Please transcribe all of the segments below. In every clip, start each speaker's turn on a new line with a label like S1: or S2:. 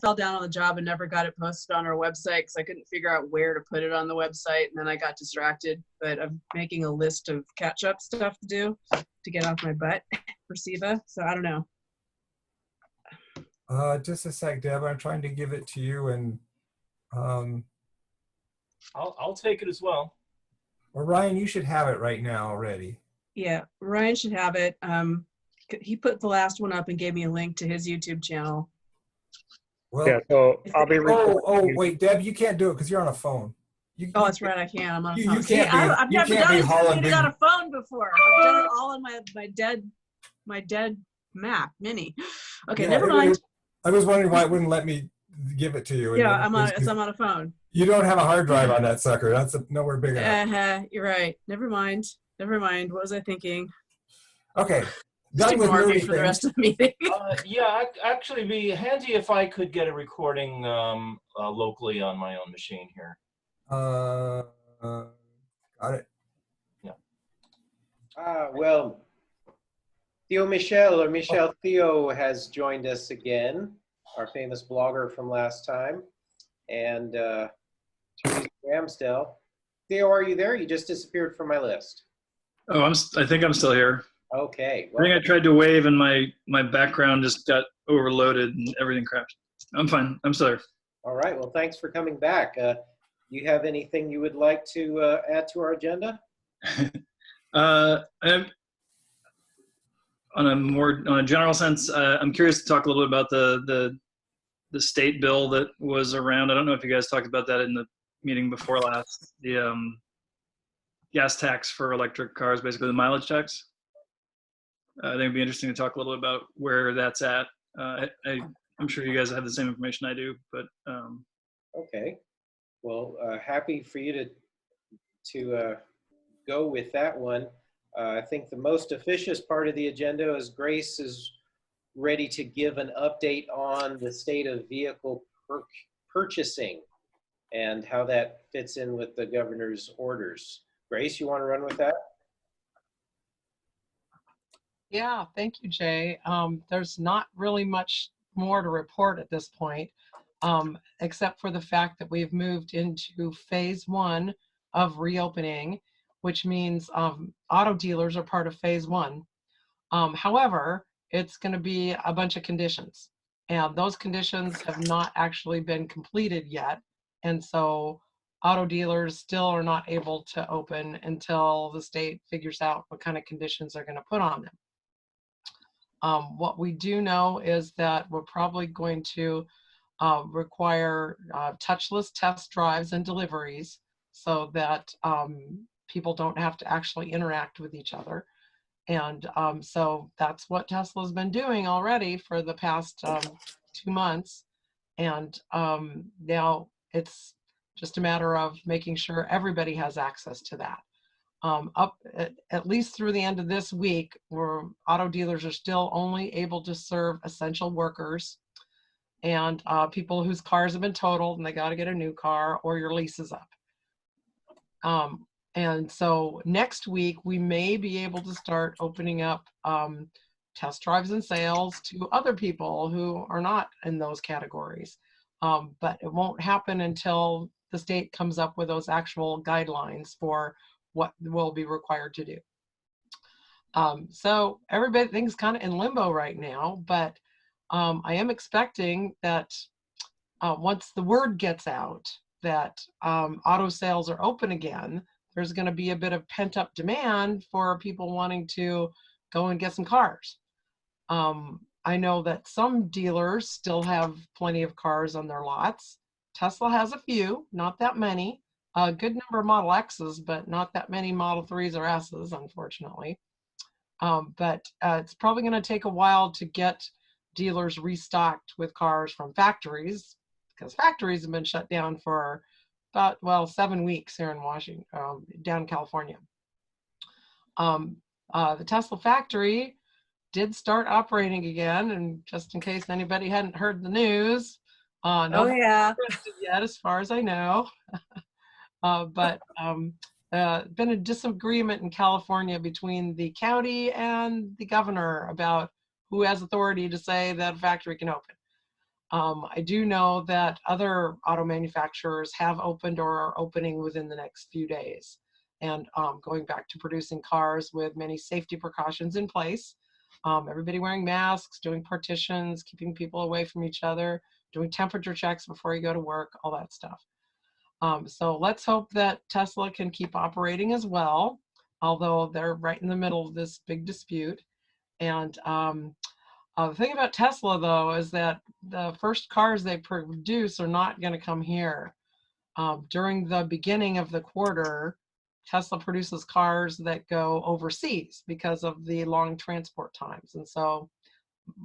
S1: fell down on the job and never got it posted on our website because I couldn't figure out where to put it on the website, and then I got distracted. But I'm making a list of catch-up stuff to do to get off my butt for SEVA. So I don't know.
S2: Just a sec, Deb. I'm trying to give it to you, and
S3: I'll take it as well.
S2: or Ryan, you should have it right now already.
S1: Yeah, Ryan should have it. He put the last one up and gave me a link to his YouTube channel.
S2: Well,
S4: Yeah, so I'll be
S2: wait, Deb, you can't do it because you're on a phone.
S1: Oh, that's right, I can. I'm on a phone.
S2: You can't be.
S1: I've
S2: You
S1: never
S2: can't
S1: done
S2: be hauling
S1: it
S2: big.
S1: on a phone before. I've done it all on my dead Mac Mini. Okay,
S2: Yeah,
S1: never mind.
S2: I was wondering why it wouldn't let me give it to you.
S1: Yeah, I'm on a phone.
S2: You don't have a hard drive on that sucker. That's nowhere big enough.
S1: You're right. Never mind. Never mind. What was I thinking?
S2: Okay.
S1: Just
S2: Done with
S1: ignore me
S2: movie
S1: for the
S2: things.
S1: rest of the meeting.
S3: Yeah, actually, it'd be handy if I could get a recording locally on my own machine here.
S2: Got it.
S3: Yeah.
S5: Well, Michel Theo has joined us again, our famous blogger from last time, and Teresa Ramsdell. Theo, are you there? You just disappeared from my list.
S6: Oh, I think I'm still here.
S5: Okay.
S6: I think I tried to wave and my background just got overloaded and everything crashed. I'm fine. I'm still here.
S5: All right. Well, thanks for coming back. You have anything you would like to add to our agenda?
S6: On a general sense, I'm curious to talk a little bit about the state bill that was around. I don't know if you guys talked about that in the meeting before last. The gas tax for electric cars, basically the mileage tax. I think it'd be interesting to talk a little bit about where that's at. I'm sure you guys have the same information I do, but
S5: Okay. Well, happy for you to go with that one. I think the most officious part of the agenda is Grace is ready to give an update on the state of vehicle purchasing and how that fits in with the governor's orders. Grace, you want to run with that?
S7: Yeah, thank you, Jay. There's not really much more to report at this point, except for the fact that we've moved into phase 1 of reopening, which means auto dealers are part of phase 1. However, it's going to be a bunch of conditions, and those conditions have not actually been completed yet. And so auto dealers still are not able to open until the state figures out what kind of conditions they're going to put on them. What we do know is that we're probably going to require touchless test drives and deliveries so that people don't have to actually interact with each other. And so that's what Tesla's been doing already for the past 2 months. And now it's just a matter of making sure everybody has access to that. Up at least through the end of this week, where auto dealers are still only able to serve essential workers and people whose cars have been totaled and they got to get a new car, or your lease is up. And so next week, we may be able to start opening up test drives and sales to other people who are not in those categories. But it won't happen until the state comes up with those actual guidelines for what will be required to do. So everything's kind of in limbo right now, but I am expecting that once the word gets out that auto sales are open again, there's going to be a bit of pent-up demand for people wanting to go and get some cars. I know that some dealers still have plenty of cars on their lots. Tesla has a few, not that many. A good number of Model X's, but not that many Model 3s or S's, unfortunately. But it's probably going to take a while to get dealers restocked with cars from factories, because factories have been shut down for about, well, 7 weeks here in Washington, down in California. The Tesla factory did start operating again, and just in case anybody hadn't heard the news,
S1: Oh yeah.
S7: yet, as far as I know. But been a disagreement in California between the county and the governor about who has authority to say that a factory can open. I do know that other auto manufacturers have opened or are opening within the next few days, and going back to producing cars with many safety precautions in place. Everybody wearing masks, doing partitions, keeping people away from each other, doing temperature checks before you go to work, all that stuff. So let's hope that Tesla can keep operating as well, although they're right in the middle of this big dispute. And the thing about Tesla, though, is that the first cars they produce are not going to come here. During the beginning of the quarter, Tesla produces cars that go overseas because of the long transport times. And so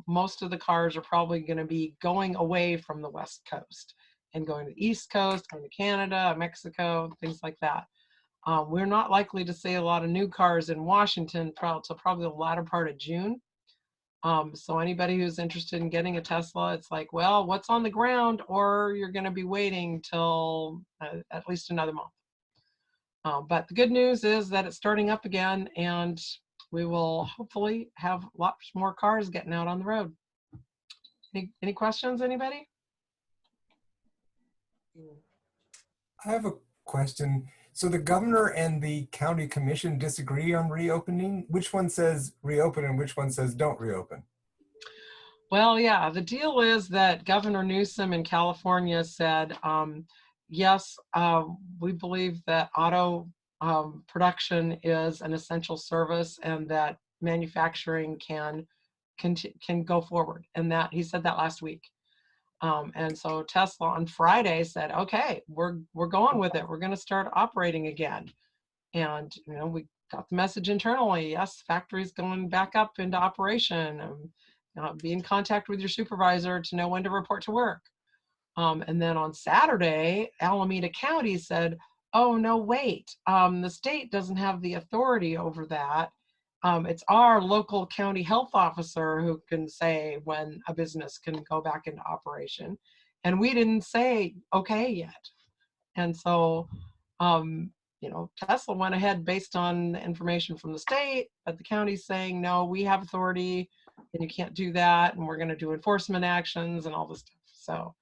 S7: most of the cars are probably going to be going away from the West Coast and going to the East Coast, going to Canada, Mexico, things like that. We're not likely to see a lot of new cars in Washington until probably the latter part of June. So anybody who's interested in getting a Tesla, it's like, well, what's on the ground, or you're going to be waiting till at least another month. But the good news is that it's starting up again, and we will hopefully have lots more cars getting out on the road. Any questions, anybody?
S2: I have a question. So the governor and the county commission disagree on reopening. Which one says reopen and which one says don't reopen?
S7: Well, yeah, the deal is that Governor Newsom in California said, yes, we believe that auto production is an essential service and that manufacturing can go forward. And that he said that last week. And so Tesla on Friday said, okay, we're going with it. We're going to start operating again. And, you know, we got the message internally. Yes, factory's going back up into operation. Be in contact with your supervisor to know when to report to work. And then on Saturday, Alameda County said, oh, no, wait, the state doesn't have the authority over that. It's our local county health officer who can say when a business can go back into operation. And we didn't say okay yet. And so, you know, Tesla went ahead based on the information from the state, but the county's saying, no, we have authority and you can't do that. And we're going to do enforcement actions and all this stuff.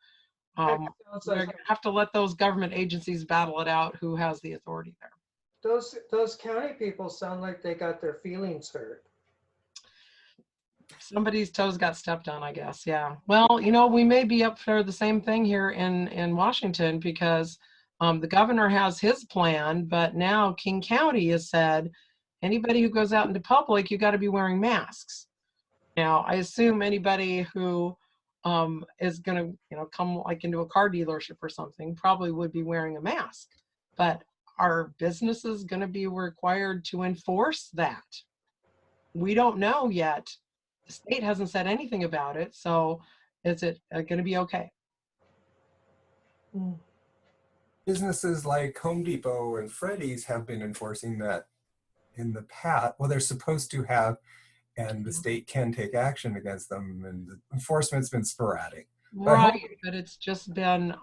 S7: So we're going to have to let those government agencies battle it out who has the authority there.
S4: Those county people sound like they got their feelings hurt.
S7: Somebody's toes got stepped on, I guess. Yeah. Well, you know, we may be up for the same thing here in Washington because the governor has his plan, but now King County has said anybody who goes out into public, you got to be wearing masks. Now, I assume anybody who is going to, you know, come like into a car dealership or something probably would be wearing a mask. But are businesses going to be required to enforce that? We don't know yet. The state hasn't said anything about it. So is it going to be okay?
S2: Businesses like Home Depot and Freddy's have been enforcing that in the past. Well, they're supposed to have, and the state can take action against them, and the enforcement's been sporadic.
S7: Right, but it's just been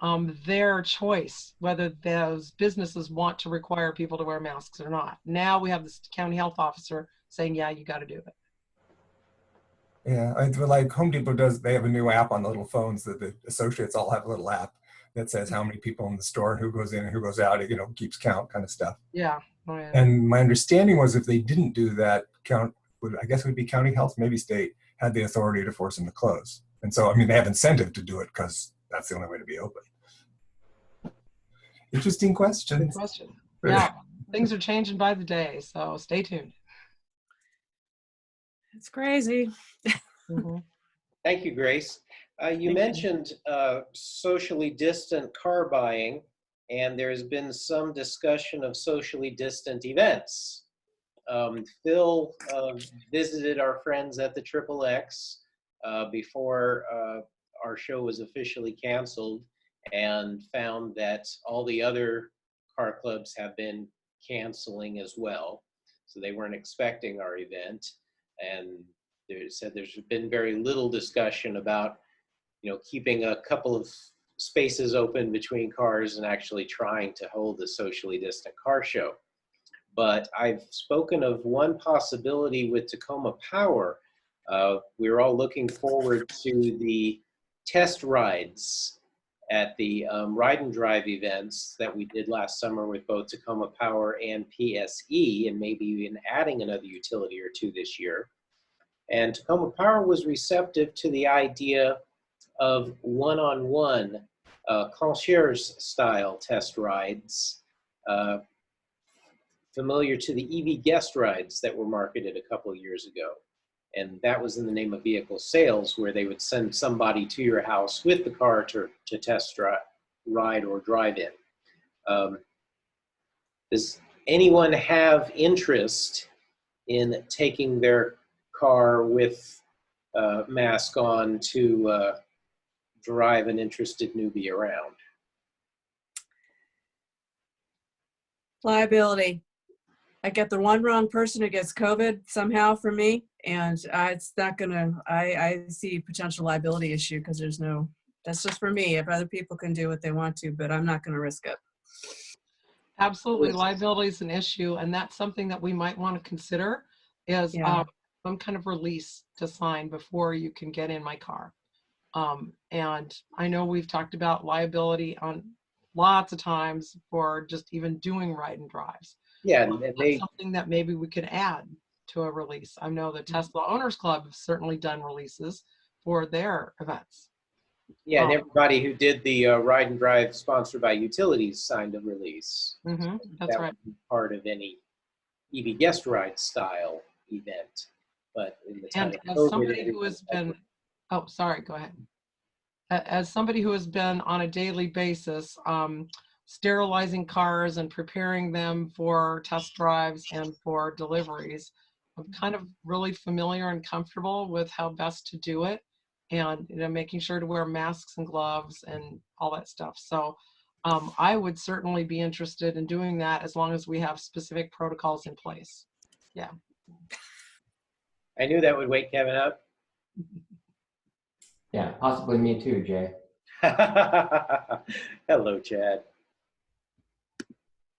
S7: their choice whether those businesses want to require people to wear masks or not. Now we have this county health officer saying, yeah, you got to do it.
S2: Yeah, like Home Depot does, they have a new app on the little phones that the associates all have a little app that says how many people in the store and who goes in and who goes out, you know, keeps count kind of stuff.
S7: Yeah. Oh, yeah.
S2: And my understanding was if they didn't do that, I guess it would be county health, maybe state, had the authority to force them to close. And so, I mean, they have incentive to do it because that's the only way to be open. Interesting question.
S7: Good question. Yeah, things are changing by the day, so stay tuned.
S1: It's crazy.
S7: Mm-hmm.
S5: Thank you, Grace. You mentioned socially distant car buying, and there's been some discussion of socially distant events. Phil visited our friends at the XXX before our show was officially canceled and found that all the other car clubs have been canceling as well. So they weren't expecting our event. And they said there's been very little discussion about, you know, keeping a couple of spaces open between cars and actually trying to hold a socially distant car show. But I've spoken of one possibility with Tacoma Power. We're all looking forward to the test rides at the ride and drive events that we did last summer with both Tacoma Power and PSE, and maybe even adding another utility or two this year. And Tacoma Power was receptive to the idea of one-on-one concierge-style test rides, familiar to the EV guest rides that were marketed a couple of years ago. And that was in the name of vehicle sales, where they would send somebody to your house with the car to test ride or drive in. Does anyone have interest in taking their car with mask on to drive an interested newbie around?
S1: Liability. I get the one wrong person who gets COVID somehow from me, and it's not gonna, I see potential liability issue because that's just for me. If other people can do what they want to, but I'm not gonna risk it.
S7: Absolutely, liability is an issue, and that's something that we might want to consider is some kind of release to sign before you can get in my car. And I know we've talked about liability on lots of times for just even doing ride and drives.
S5: Yeah,
S7: That's something that maybe we could add to a release. I know the Tesla Owners Club have certainly done releases for their events.
S5: Yeah, and everybody who did the ride and drive sponsored by utilities signed a release.
S7: That's
S5: that
S7: right.
S5: would be part of any EV guest ride style event. But in the time
S7: And
S5: of
S7: as
S5: COVID,
S7: somebody who has been, oh, sorry, go ahead. As somebody who has been on a daily basis, sterilizing cars and preparing them for test drives and for deliveries, I'm kind of really familiar and comfortable with how best to do it, and making sure to wear masks and gloves and all that stuff. So I would certainly be interested in doing that as long as we have specific protocols in place. Yeah.
S5: I knew that would wake Kevin up.
S8: Yeah, possibly me too, Jay.
S5: Hello, Chad.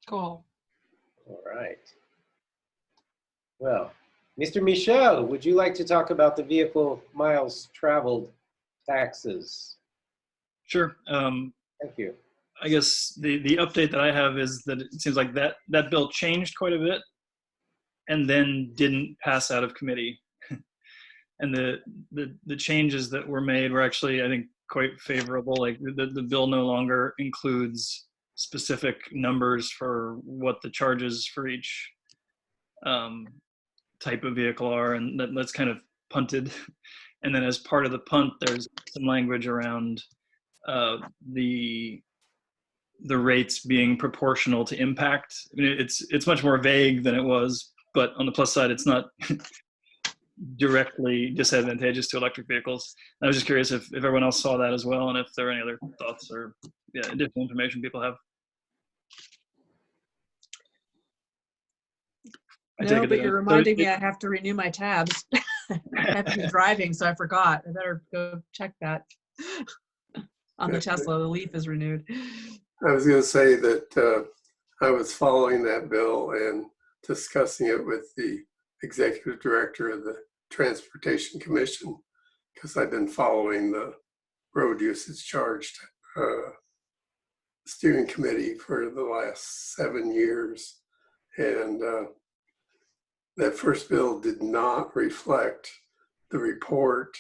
S7: Cool.
S5: All right. Well, Mr. Michel, would you like to talk about the vehicle miles traveled taxes?
S6: Sure.
S5: Thank you.
S6: I guess the update that I have is that it seems like that bill changed quite a bit and then didn't pass out of committee. And the changes that were made were actually, I think, quite favorable. Like the bill no longer includes specific numbers for what the charges for each type of vehicle are, and that's kind of punted. And then as part of the punt, there's some language around the rates being proportional to impact. I mean, it's much more vague than it was, but on the plus side, it's not directly disadvantageous to electric vehicles. I was just curious if everyone else saw that as well, and if there are any other thoughts or additional information people have.
S1: No, but you're reminding me I have to renew my tabs. I have to be driving, so I forgot. I better go check that. On the Tesla, the Leaf is renewed.
S9: I was going to say that I was following that bill and discussing it with the executive director of the Transportation Commission, because I've been following the road usage charged steering committee for the last 7 years. And that first bill did not reflect the report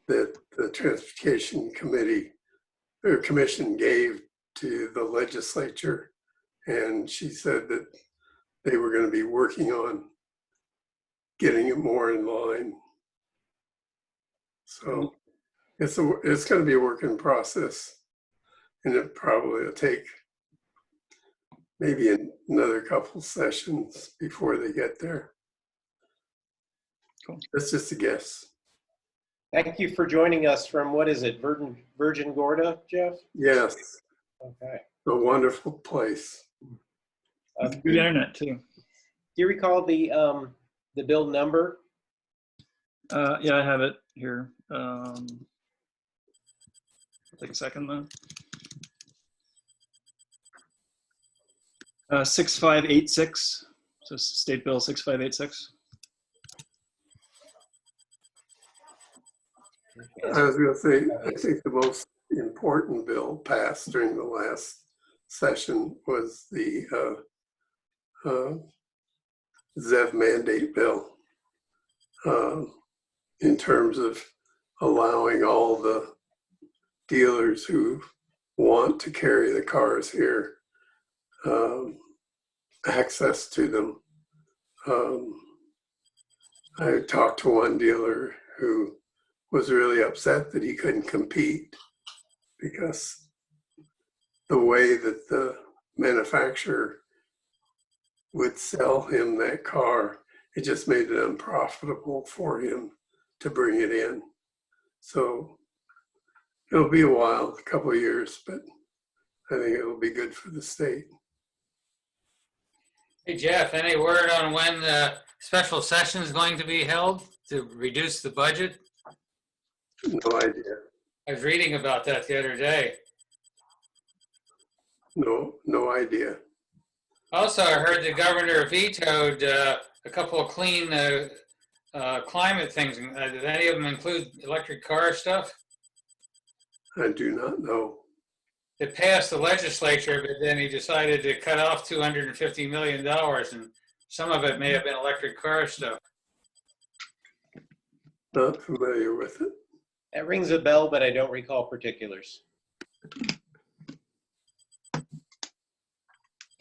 S9: that the Transportation Commission gave to the legislature. And she said that they were going to be working on getting it more in line. So it's going to be a work in process, and it probably will take maybe another couple sessions before they get there.
S6: Cool.
S9: That's just a guess.
S5: Thank you for joining us from, what is it, Virgin Gorda, Jeff?
S9: Yes.
S5: Okay.
S9: A wonderful place.
S6: Good internet too.
S5: Do you recall the bill number?
S6: Yeah, I have it here. It'll take a second though. 6586. So State Bill 6586.
S9: I was going to say, I think the most important bill passed during the last session was the Zev mandate bill, in terms of allowing all the dealers who want to carry the cars here access to them. I talked to one dealer who was really upset that he couldn't compete because the way that the manufacturer would sell him that car, it just made it unprofitable for him to bring it in. So it'll be a while, a couple of years, but I think it'll be good for the state.
S10: Hey, Jeff, any word on when the special session is going to be held to reduce the budget?
S9: No idea.
S10: I was reading about that the other day.
S9: No idea.
S10: Also, I heard the governor vetoed a couple of clean climate things. Did any of them include electric car stuff?
S9: I do not know.
S10: It passed the legislature, but then he decided to cut off $250 million, and some of it may have been electric car stuff.
S9: Not familiar with it.
S5: That rings a bell, but I don't recall particulars.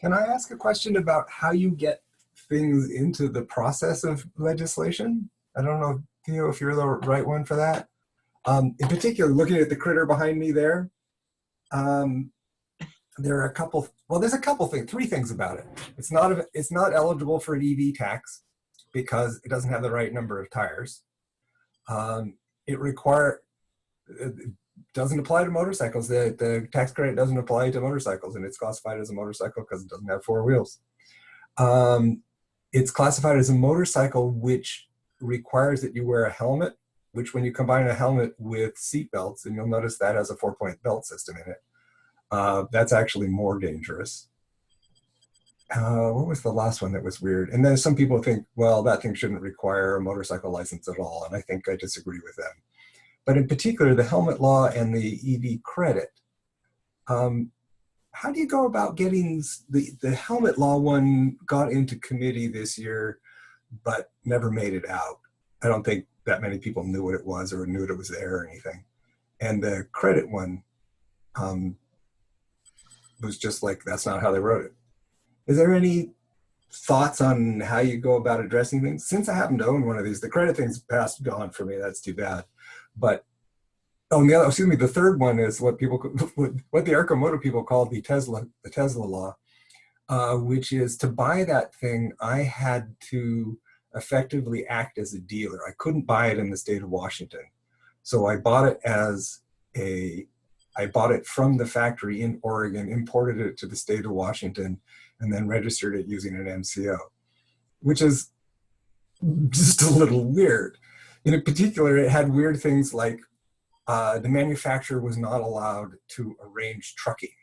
S2: Can I ask a question about how you get things into the process of legislation? I don't know, Theo, if you're the right one for that. In particular, looking at the critter behind me there, there are a couple, well, there's a couple things, three things about it. It's not eligible for an EV tax because it doesn't have the right number of tires. It doesn't apply to motorcycles. The tax credit doesn't apply to motorcycles, and it's classified as a motorcycle because it doesn't have four wheels. It's classified as a motorcycle, which requires that you wear a helmet, which when you combine a helmet with seat belts, and you'll notice that has a 4-point belt system in it, that's actually more dangerous. What was the last one that was weird? And then some people think, well, that thing shouldn't require a motorcycle license at all, and I think I disagree with them. But in particular, the helmet law and the EV credit, how do you go about getting the helmet law one got into committee this year, but never made it out? I don't think that many people knew what it was or knew it was there or anything. And the credit one was just like, that's not how they wrote it. Is there any thoughts on how you go about addressing things? Since I happen to own one of these, the credit thing's passed on for me, that's too bad. But the third one is what the Arcimoto people call the Tesla law, which is to buy that thing, I had to effectively act as a dealer. I couldn't buy it in the state of Washington. So I bought it from the factory in Oregon, imported it to the state of Washington, and then registered it using an MCO, which is just a little weird. In particular, it had weird things like the manufacturer was not allowed to arrange trucking.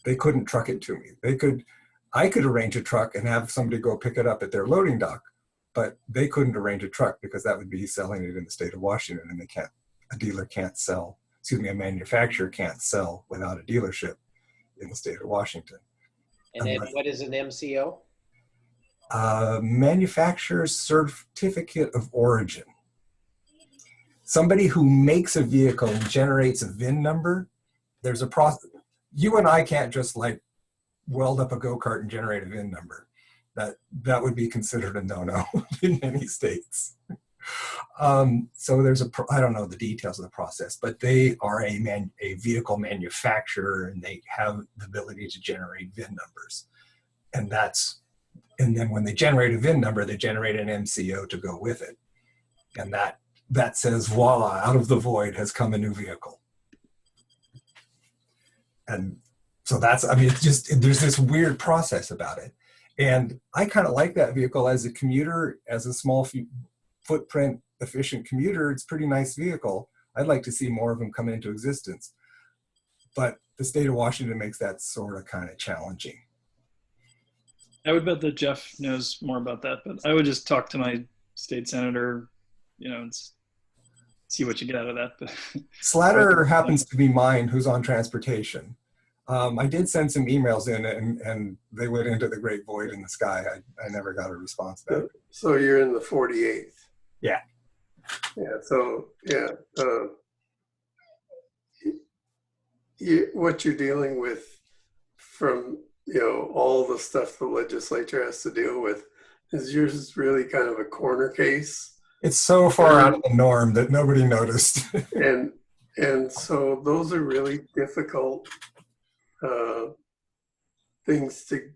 S2: They couldn't truck it to me. I could arrange a truck and have somebody go pick it up at their loading dock, but they couldn't arrange a truck because that would be selling it in the state of Washington, and a manufacturer can't sell without a dealership in the state of Washington.
S5: And then what is an MCO?
S2: Manufacturer's certificate of origin. Somebody who makes a vehicle and generates a VIN number, there's a process. You and I can't just like weld up a go-kart and generate a VIN number. That would be considered a no-no in many states. So there's I don't know the details of the process, but they are a vehicle manufacturer, and they have the ability to generate VIN numbers. And then when they generate a VIN number, they generate an MCO to go with it. And that says, voila, out of the void has come a new vehicle. And so it's just, there's this weird process about it. And I kind of like that vehicle as a commuter, as a small footprint, efficient commuter. It's a pretty nice vehicle. I'd like to see more of them come into existence. But the state of Washington makes that sort of kind of challenging.
S6: I would bet that Jeff knows more about that, but I would just talk to my state senator. It's see what you get out of that. But
S2: Slatter happens to be mine, who's on transportation. I did send some emails in, and they went into the great void in the sky. I never got a response back.
S9: So you're in the 48th.
S2: Yeah.
S9: Yeah. So yeah, what you're dealing with from all the stuff the legislature has to deal with is yours is really kind of a corner case.
S2: It's so far out of the norm that nobody noticed.
S9: and so those are really difficult things to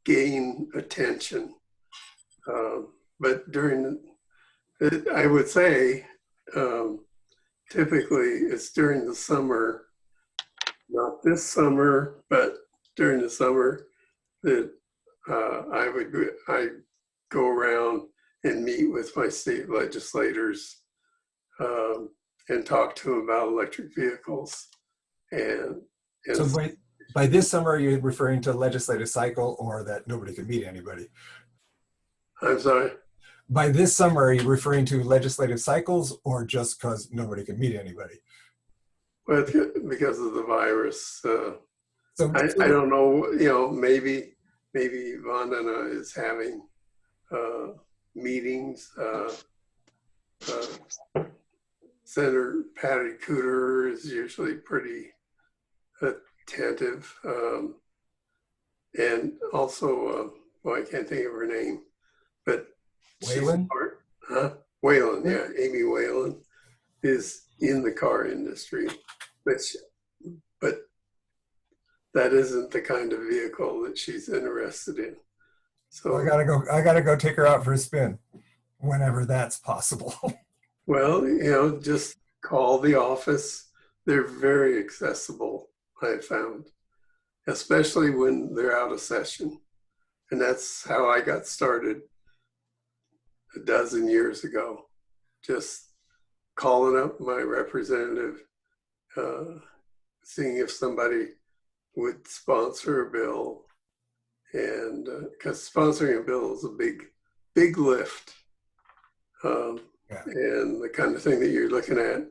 S9: gain attention. But I would say, typically it's during the summer, not this summer, but during the summer that I go around and meet with my state legislators and talk to them about electric vehicles. And
S2: so by this summer, are you referring to legislative cycle or that nobody could meet anybody?
S9: I'm sorry?
S2: By this summer, are you referring to legislative cycles or just because nobody could meet anybody?
S9: Well, because of the virus. I don't know, maybe Vandana is having meetings. Senator Patty Cooter is usually pretty attentive. And also, I can't think of her name, but
S2: Whalen?
S9: Whalen, yeah, Amy Whalen is in the car industry, but that isn't the kind of vehicle that she's interested in. So
S2: I gotta go take her out for a spin whenever that's possible.
S9: Well, just call the office. They're very accessible, I found, especially when they're out of session. And that's how I got started a dozen years ago, just calling up my representative, seeing if somebody would sponsor a bill. And because sponsoring a bill is a big lift. And the kind of thing that you're looking at,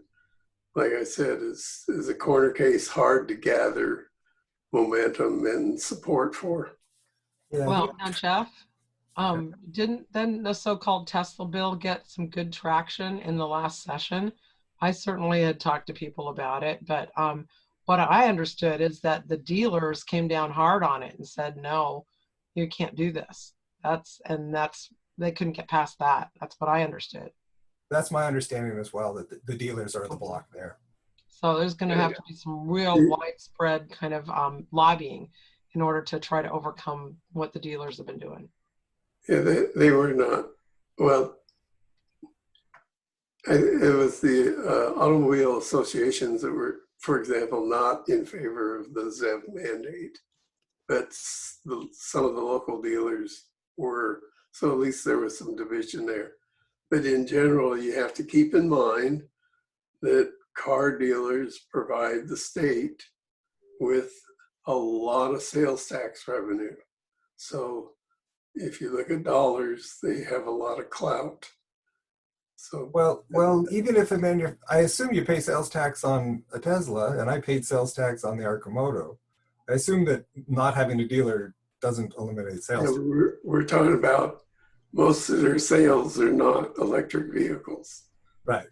S9: like I said, is a corner case hard to gather momentum and support for.
S2: Yeah.
S7: Well, now Jeff, didn't then the so-called Tesla bill get some good traction in the last session? I certainly had talked to people about it, but what I understood is that the dealers came down hard on it and said, no, you can't do this. They couldn't get past that. That's what I understood.
S2: That's my understanding as well, that the dealers are the block there.
S7: So there's going to have to be some real widespread kind of lobbying in order to try to overcome what the dealers have been doing.
S9: Yeah, they were not. Well, it was the automobile associations that were, for example, not in favor of the Zeff mandate, but some of the local dealers were. So at least there was some division there. But in general, you have to keep in mind that car dealers provide the state with a lot of sales tax revenue. So if you look at dollars, they have a lot of clout. So
S2: well, even if I assume you pay sales tax on a Tesla, and I paid sales tax on the Arcimoto. I assume that not having a dealer doesn't eliminate sales.
S9: We're talking about most of their sales are not electric vehicles.
S2: Right.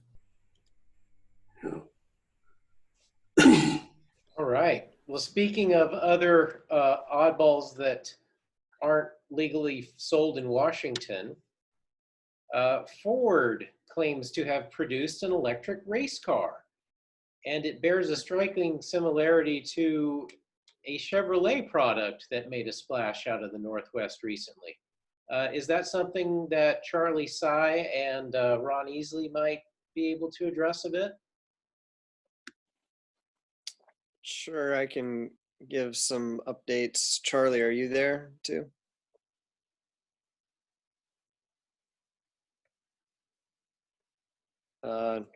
S5: All right. Well, speaking of other oddballs that aren't legally sold in Washington, Ford claims to have produced an electric race car, and it bears a striking similarity to a Chevrolet product that made a splash out of the Northwest recently. Is that something that Charlie Sy and Ron Easley might be able to address a bit?
S11: Sure, I can give some updates. Charlie, are you there too?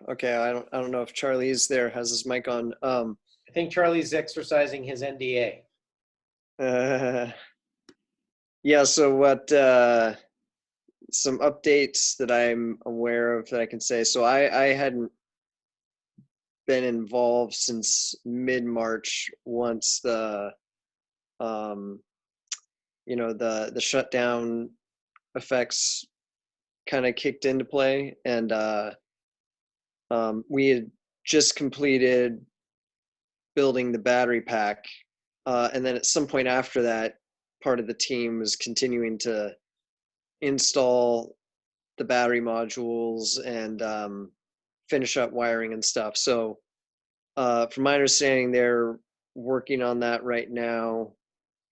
S11: Okay, I don't know if Charlie's there, has his mic on.
S5: I think Charlie's exercising his NDA.
S11: Yeah, so what some updates that I'm aware of that I can say. So I hadn't been involved since mid-March once the the shutdown effects kind of kicked into play, and we had just completed building the battery pack, and then at some point after that, part of the team was continuing to install the battery modules and finish up wiring and stuff. So from my understanding, they're working on that right now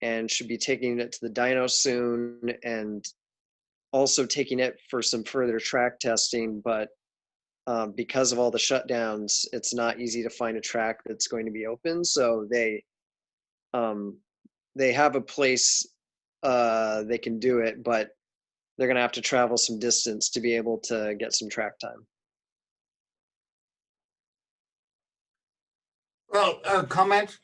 S11: and should be taking it to the dyno soon, and also taking it for some further track testing. But because of all the shutdowns, it's not easy to find a track that's going to be open. So they have a place they can do it, but they're going to have to travel some distance to be able to get some track time.
S12: Well, comment.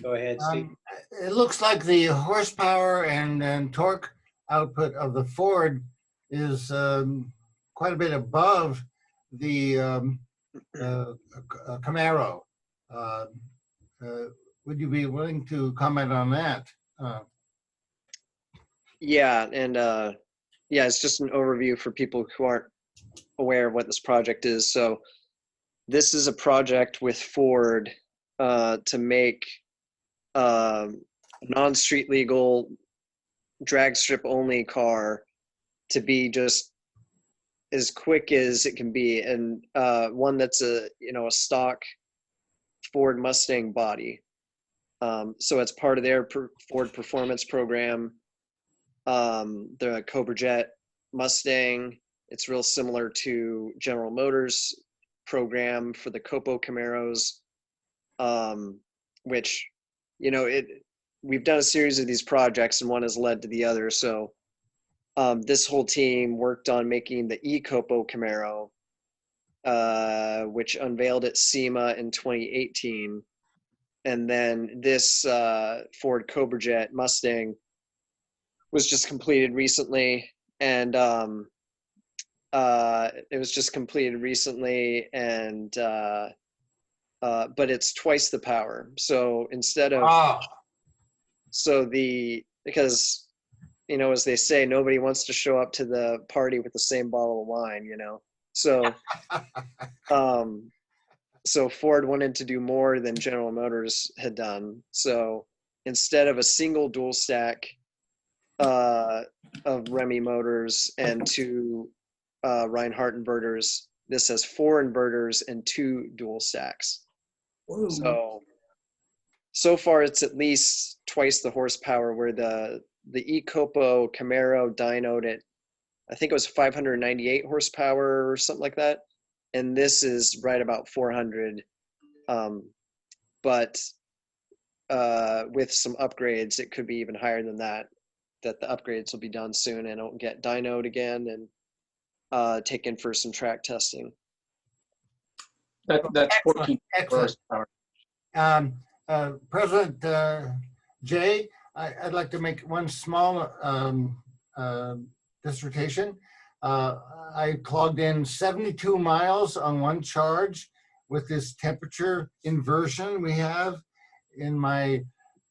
S5: Go ahead, Steve.
S12: It looks like the horsepower and torque output of the Ford is quite a bit above the Camaro. Would you be willing to comment on that?
S11: Yeah, and yeah, it's just an overview for people who aren't aware of what this project is. So this is a project with Ford to make non-street legal drag strip only car to be just as quick as it can be, and one that's a stock Ford Mustang body. So it's part of their Ford performance program. The Cobra Jet Mustang, it's real similar to General Motors program for the Copo Camaros, which we've done a series of these projects and one has led to the other. So this whole team worked on making the e-Copo Camaro, which unveiled at SEMA in 2018. And then this Ford Cobra Jet Mustang was just completed recently. And it was just completed recently, and but it's twice the power. So instead of, because as they say, nobody wants to show up to the party with the same bottle of wine, So, so Ford wanted to do more than General Motors had done. So instead of a single dual stack of Remy motors and 2 Reinhardt inverters, this has 4 inverters and 2 dual stacks. Whoa. So far it's at least twice the horsepower, where the e-Copo Camaro dynoed at, I think it was 598 horsepower or something like that. And this is right about 400. But with some upgrades, it could be even higher than that the upgrades will be done soon and it'll get dynoed again and taken for some track testing.
S6: That's 14 horsepower.
S12: President Jay, I'd like to make one small dissertation. I clogged in 72 miles on one charge with this temperature inversion we have in my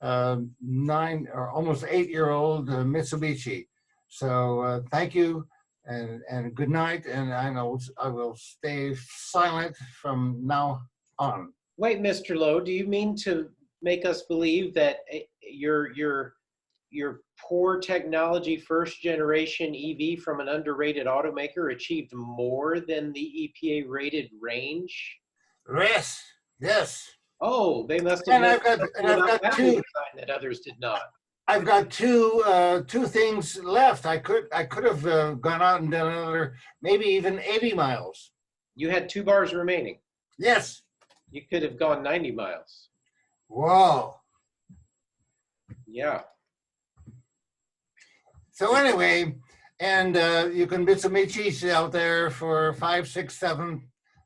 S12: 9 or almost 8-year-old Mitsubishi. So thank you and good night. And I will stay silent from now on.
S5: Wait, Mr. Lowe, do you mean to make us believe that your poor technology first generation EV from an underrated automaker achieved more than the EPA rated range?
S12: Yes.
S5: Oh, they must have.
S12: And I've got 2
S5: that others did not.
S12: I've got two things left. I could have gone out and done another, maybe even 80 miles.
S5: You had 2 bars remaining.
S12: Yes.
S5: You could have gone 90 miles.
S12: Whoa.
S5: Yeah.
S12: So anyway, and you can Mitsubishi's out there for $5,000, $6,000,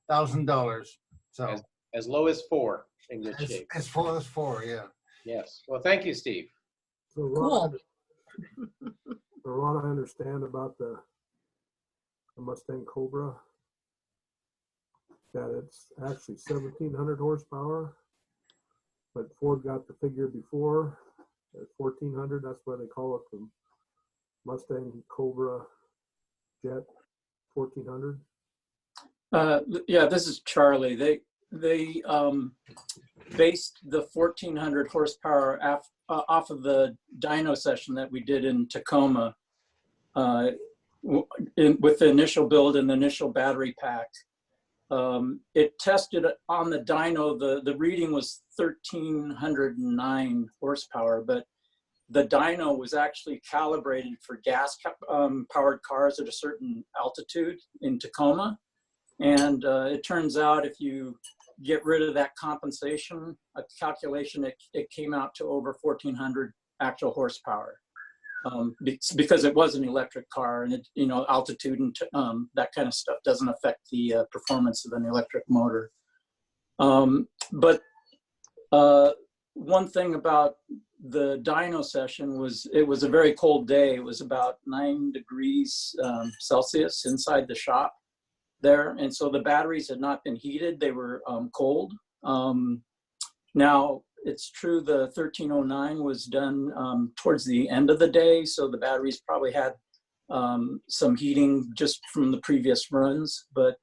S12: $7,000. So
S5: as low as 4 in good shape.
S12: As low as 4, yeah.
S5: Yes. Well, thank you, Steve.
S13: So
S1: Cool.
S13: What I understand about the Mustang Cobra that it's actually 1,700 horsepower, but Ford got the figure before at 1,400. That's why they call it the Mustang Cobra Jet 1,400.
S14: Yeah, this is Charlie. They based the 1,400 horsepower off of the dyno session that we did in Tacoma with the initial build and the initial battery pack. It tested on the dyno, the reading was 1,309 horsepower, but the dyno was actually calibrated for gas powered cars at a certain altitude in Tacoma. And it turns out if you get rid of that compensation calculation, it came out to over 1,400 actual horsepower. Because it was an electric car, and it, you know, altitude and that kind of stuff doesn't affect the performance of an electric motor. But one thing about the dyno session was it was a very cold day. It was about 9 degrees Celsius inside the shop there, and so the batteries had not been heated. They were cold. Now, it's true the 1309 was done towards the end of the day, so the batteries probably had some heating just from the previous runs, but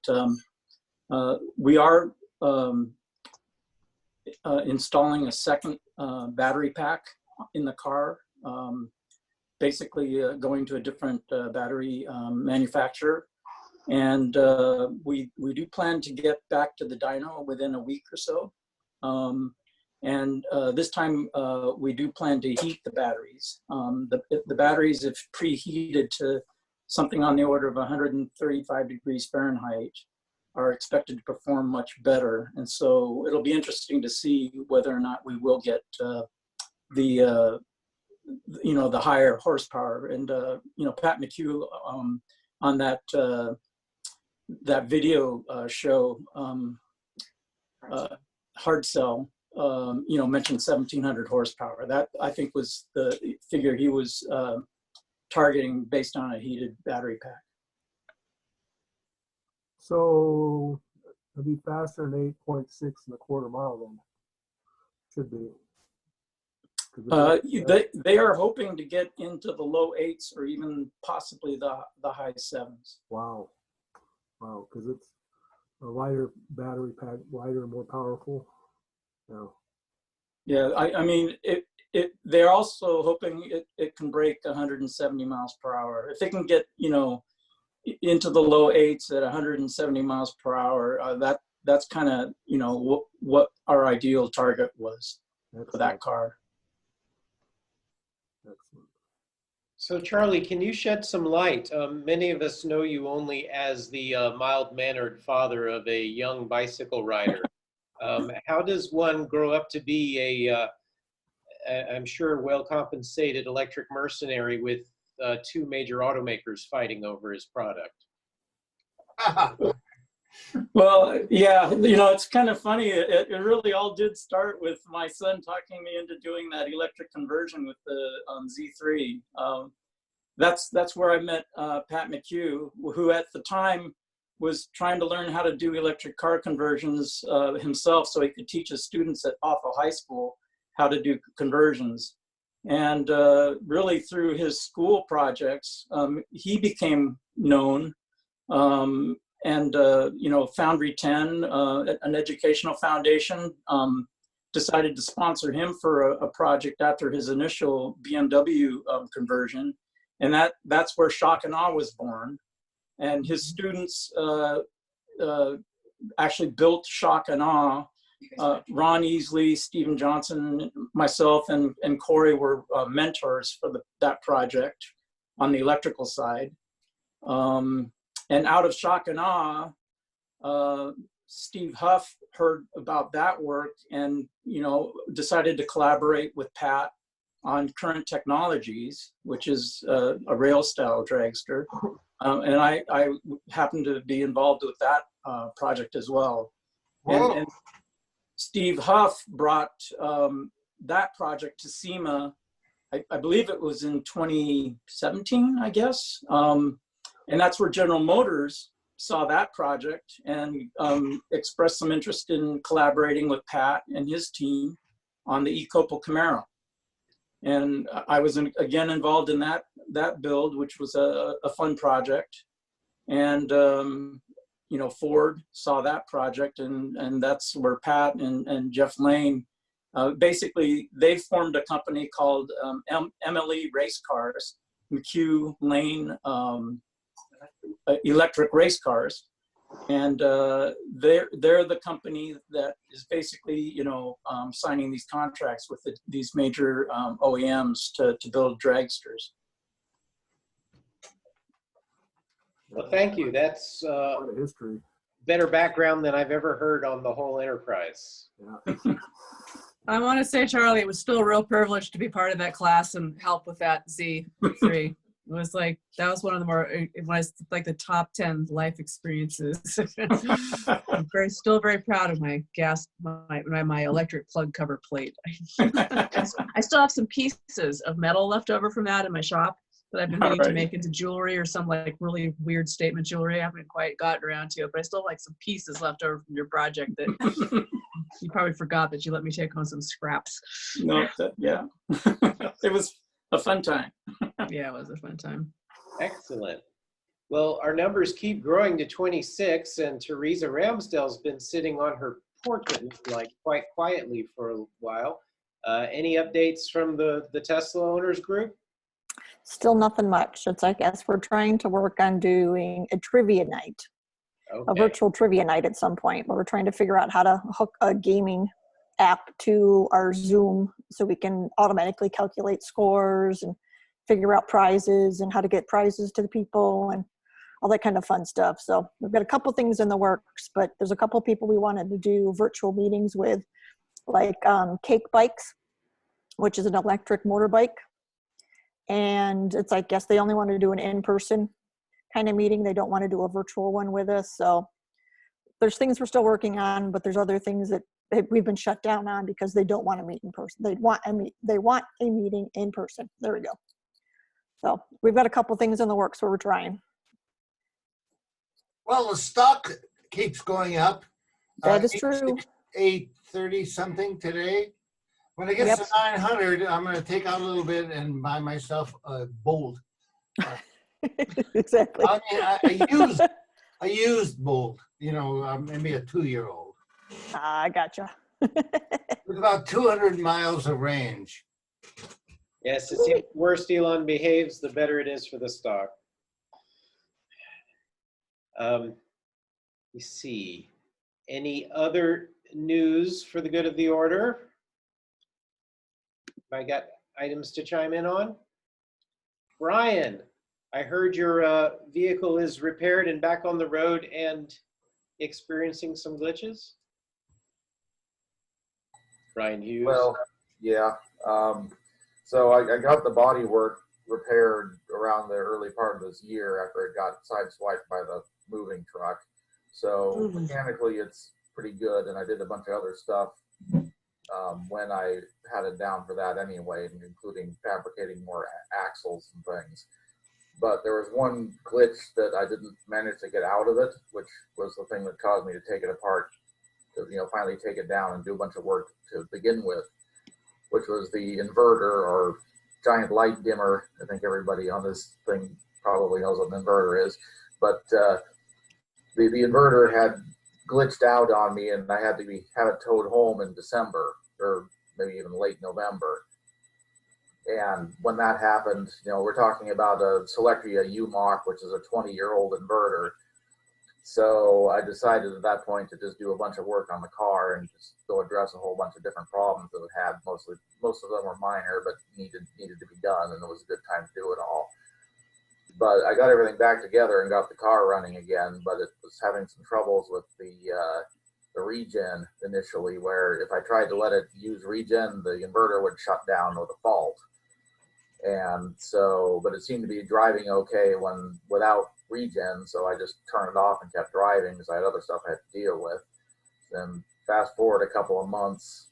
S14: we are installing a second battery pack in the car, basically going to a different battery manufacturer. And we do plan to get back to the dyno within a week or so. And this time we do plan to heat the batteries. The batteries, if preheated to something on the order of 135 degrees Fahrenheit, are expected to perform much better. And so it'll be interesting to see whether or not we will get the higher horsepower. And you know, Pat McHugh on that that video show, Hard Sell, you know, mentioned 1,700 horsepower. That, I think, was the figure he was targeting based on a heated battery pack.
S13: So it'll be faster than 8.6¼ mile then. Should be.
S14: They are hoping to get into the low 8s or even possibly the high 7s.
S13: Wow. Wow, because it's a lighter battery pack, lighter and more powerful. Yeah.
S14: Yeah, I mean, they're also hoping it can break 170 miles per hour. If they can get, you know, into the low 8s at 170 miles per hour, that's kind of, you know, what our ideal target was for that car.
S13: Excellent.
S5: So Charlie, can you shed some light? Many of us know you only as the mild-mannered father of a young bicycle rider. How does one grow up to be I'm sure, well-compensated electric mercenary with 2 major automakers fighting over his product?
S14: Well, yeah, you know, it's kind of funny. It really all did start with my son talking me into doing that electric conversion with the Z3. That's where I met Pat McHugh, who at the time was trying to learn how to do electric car conversions himself so he could teach his students at Offal High School how to do conversions. And really through his school projects, he became known. And you know, Foundry 10, an educational foundation, decided to sponsor him for a project after his initial BMW conversion. And that's where Shock and Awe was born. And his students actually built Shock and Awe. Ron Easley, Stephen Johnson, myself, and Corey were mentors for that project on the electrical side. And out of Shock and Awe, Steve Huff heard about that work and, you know, decided to collaborate with Pat on Current Technologies, which is a rail style dragster. And I happened to be involved with that project as well. And Steve Huff brought that project to SEMA, I believe it was in 2017, I guess. And that's where General Motors saw that project and expressed some interest in collaborating with Pat and his team on the eCopal Camaro. And I was again involved in that build, which was a fun project. And you know, Ford saw that project, and that's where Pat and Jeff Lane, basically they formed a company called MLE Race Cars, McHugh Lane Electric Race Cars. And they're the company that is basically, you know, signing these contracts with these major OEMs to build dragsters.
S5: Well, thank you. That's
S13: history.
S5: Better background than I've ever heard on the whole enterprise.
S13: Yeah.
S1: I want to say, Charlie, it was still a real privilege to be part of that class and help with that Z3. It was like, that was one of the more, it was like the top 10 life experiences. I'm still very proud of my my electric plug cover plate. I still have some pieces of metal left over from that in my shop that I've been meaning to make into jewelry or some like really weird statement jewelry. I haven't quite gotten around to it, but I still have like some pieces left over from your project that you probably forgot that you let me take home some scraps.
S14: No, yeah. It was a fun time.
S1: Yeah, it was a fun time.
S5: Excellent. Well, our numbers keep growing to 26, and Teresa Ramsdale's been sitting on her portrait like quite quietly for a while. Any updates from the Tesla owners group?
S15: Still nothing much. It's, I guess we're trying to work on doing a trivia night, a virtual trivia night at some point, where we're trying to figure out how to hook a gaming app to our Zoom so we can automatically calculate scores and figure out prizes and how to get prizes to the people and all that kind of fun stuff. So we've got a couple things in the works, but there's a couple people we wanted to do virtual meetings with, like Cake Bikes, which is an electric motorbike. And it's, I guess they only want to do an in-person kind of meeting. They don't want to do a virtual one with us. So there's things we're still working on, but there's other things that we've been shut down on because they don't want to meet in person. They want a meeting in person. There we go. So we've got a couple things in the works where we're trying.
S12: Well, the stock keeps going up.
S15: That is true.
S12: 830 something today. When it gets to 900, I'm going to take out a little bit and buy myself a Bolt.
S15: Exactly.
S12: I mean, I used Bolt, you know, maybe a 2-year-old.
S15: I gotcha.
S12: With about 200 miles of range.
S5: Yes, it's the worse Elon behaves, the better it is for the stock. You see, any other news for the good of the order? I got items to chime in on. Brian, I heard your vehicle is repaired and back on the road and experiencing some glitches. Brian Hughes.
S16: Well, yeah. So I got the body work repaired around the early part of this year after it got sideswiped by the moving truck. So mechanically it's pretty good, and I did a bunch of other stuff when I had it down for that anyway, including fabricating more axles and things. But there was one glitch that I didn't manage to get out of it, which was the thing that caused me to take it apart, to finally take it down and do a bunch of work to begin with, which was the inverter or giant light dimmer. I think everybody on this thing probably knows what an inverter is, but the inverter had glitched out on me, and I had to have it towed home in December, or maybe even late November. And when that happened, we're talking about a Selectria UMOC, which is a 20-year-old inverter. So I decided at that point to just do a bunch of work on the car and just go address a whole bunch of different problems that it had. Most of them were minor, but needed to be done, and it was a good time to do it all. But I got everything back together and got the car running again, but it was having some troubles with the regen initially, where if I tried to let it use regen, the inverter would shut down with a fault. And so, but it seemed to be driving okay without regen, so I just turned it off and kept driving because I had other stuff I had to deal with. Then fast forward a couple of months,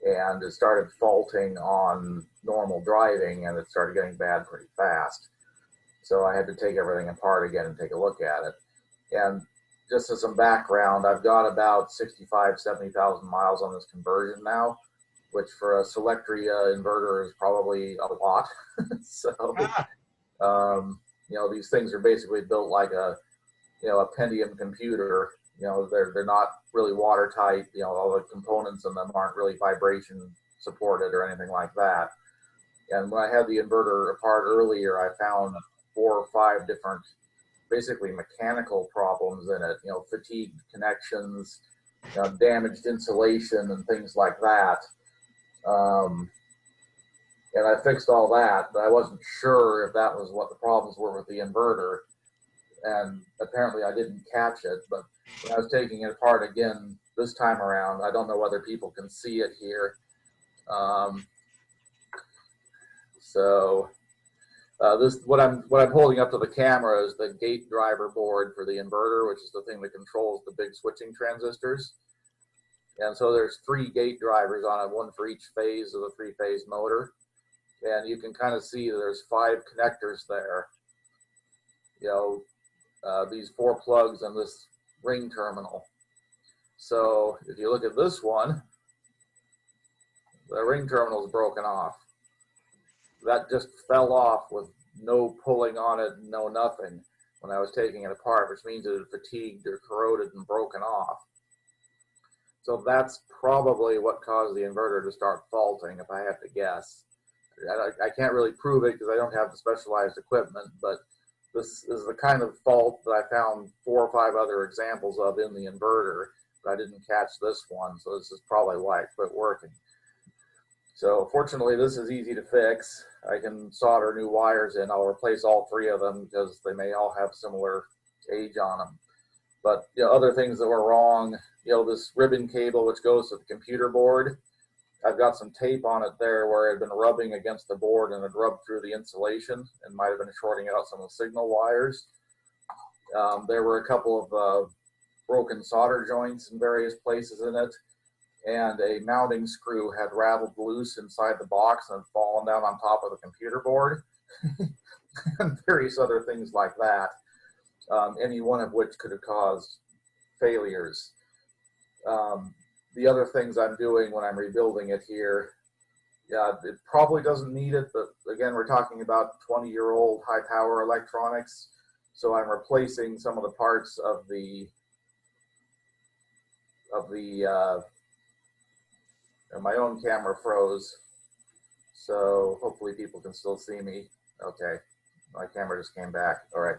S16: and it started faulting on normal driving, and it started getting bad pretty fast. So I had to take everything apart again and take a look at it. And just as some background, I've got about 65, 70,000 miles on this conversion now, which for a Selectria inverter is probably a lot. So, you know, these things are basically built like a, you know, a Pentium computer. You know, they're not really watertight. You know, all the components in them aren't really vibration supported or anything like that. And when I had the inverter apart earlier, I found 4 or 5 different, basically mechanical problems in it. You know, fatigued connections, you know, damaged insulation and things like that. And I fixed all that, but I wasn't sure if that was what the problems were with the inverter. And apparently I didn't catch it, but when I was taking it apart again this time around, I don't know whether people can see it here. This what I'm holding up to the camera is the gate driver board for the inverter, which is the thing that controls the big switching transistors. And so there's 3 gate drivers on it, one for each phase of the 3-phase motor. And you can kind of see there's 5 connectors there. You know, these 4 plugs and this ring terminal. So if you look at this one, the ring terminal is broken off. That just fell off with no pulling on it, no nothing when I was taking it apart, which means it had fatigued or corroded and broken off. So that's probably what caused the inverter to start faulting, if I have to guess. I can't really prove it because I don't have the specialized equipment, but this is the kind of fault that I found 4 or 5 other examples of in the inverter, but I didn't catch this one, so this is probably why it quit working. So fortunately, this is easy to fix. I can solder new wires in. I'll replace all 3 of them because they may all have similar age on them. But you know, other things that were wrong, you know, this ribbon cable which goes to the computer board, I've got some tape on it there where it had been rubbing against the board and it rubbed through the insulation and might have been shorting out some of the signal wires. There were a couple of broken solder joints in various places in it, and a mounting screw had rattled loose inside the box and fallen down on top of the computer board, and various other things like that, any one of which could have caused failures. The other things I'm doing when I'm rebuilding it here, yeah, it probably doesn't need it, but again, we're talking about 20-year-old high-power electronics, so I'm replacing some of the parts of the my own camera froze, so hopefully people can still see me. Okay, my camera just came back. All right.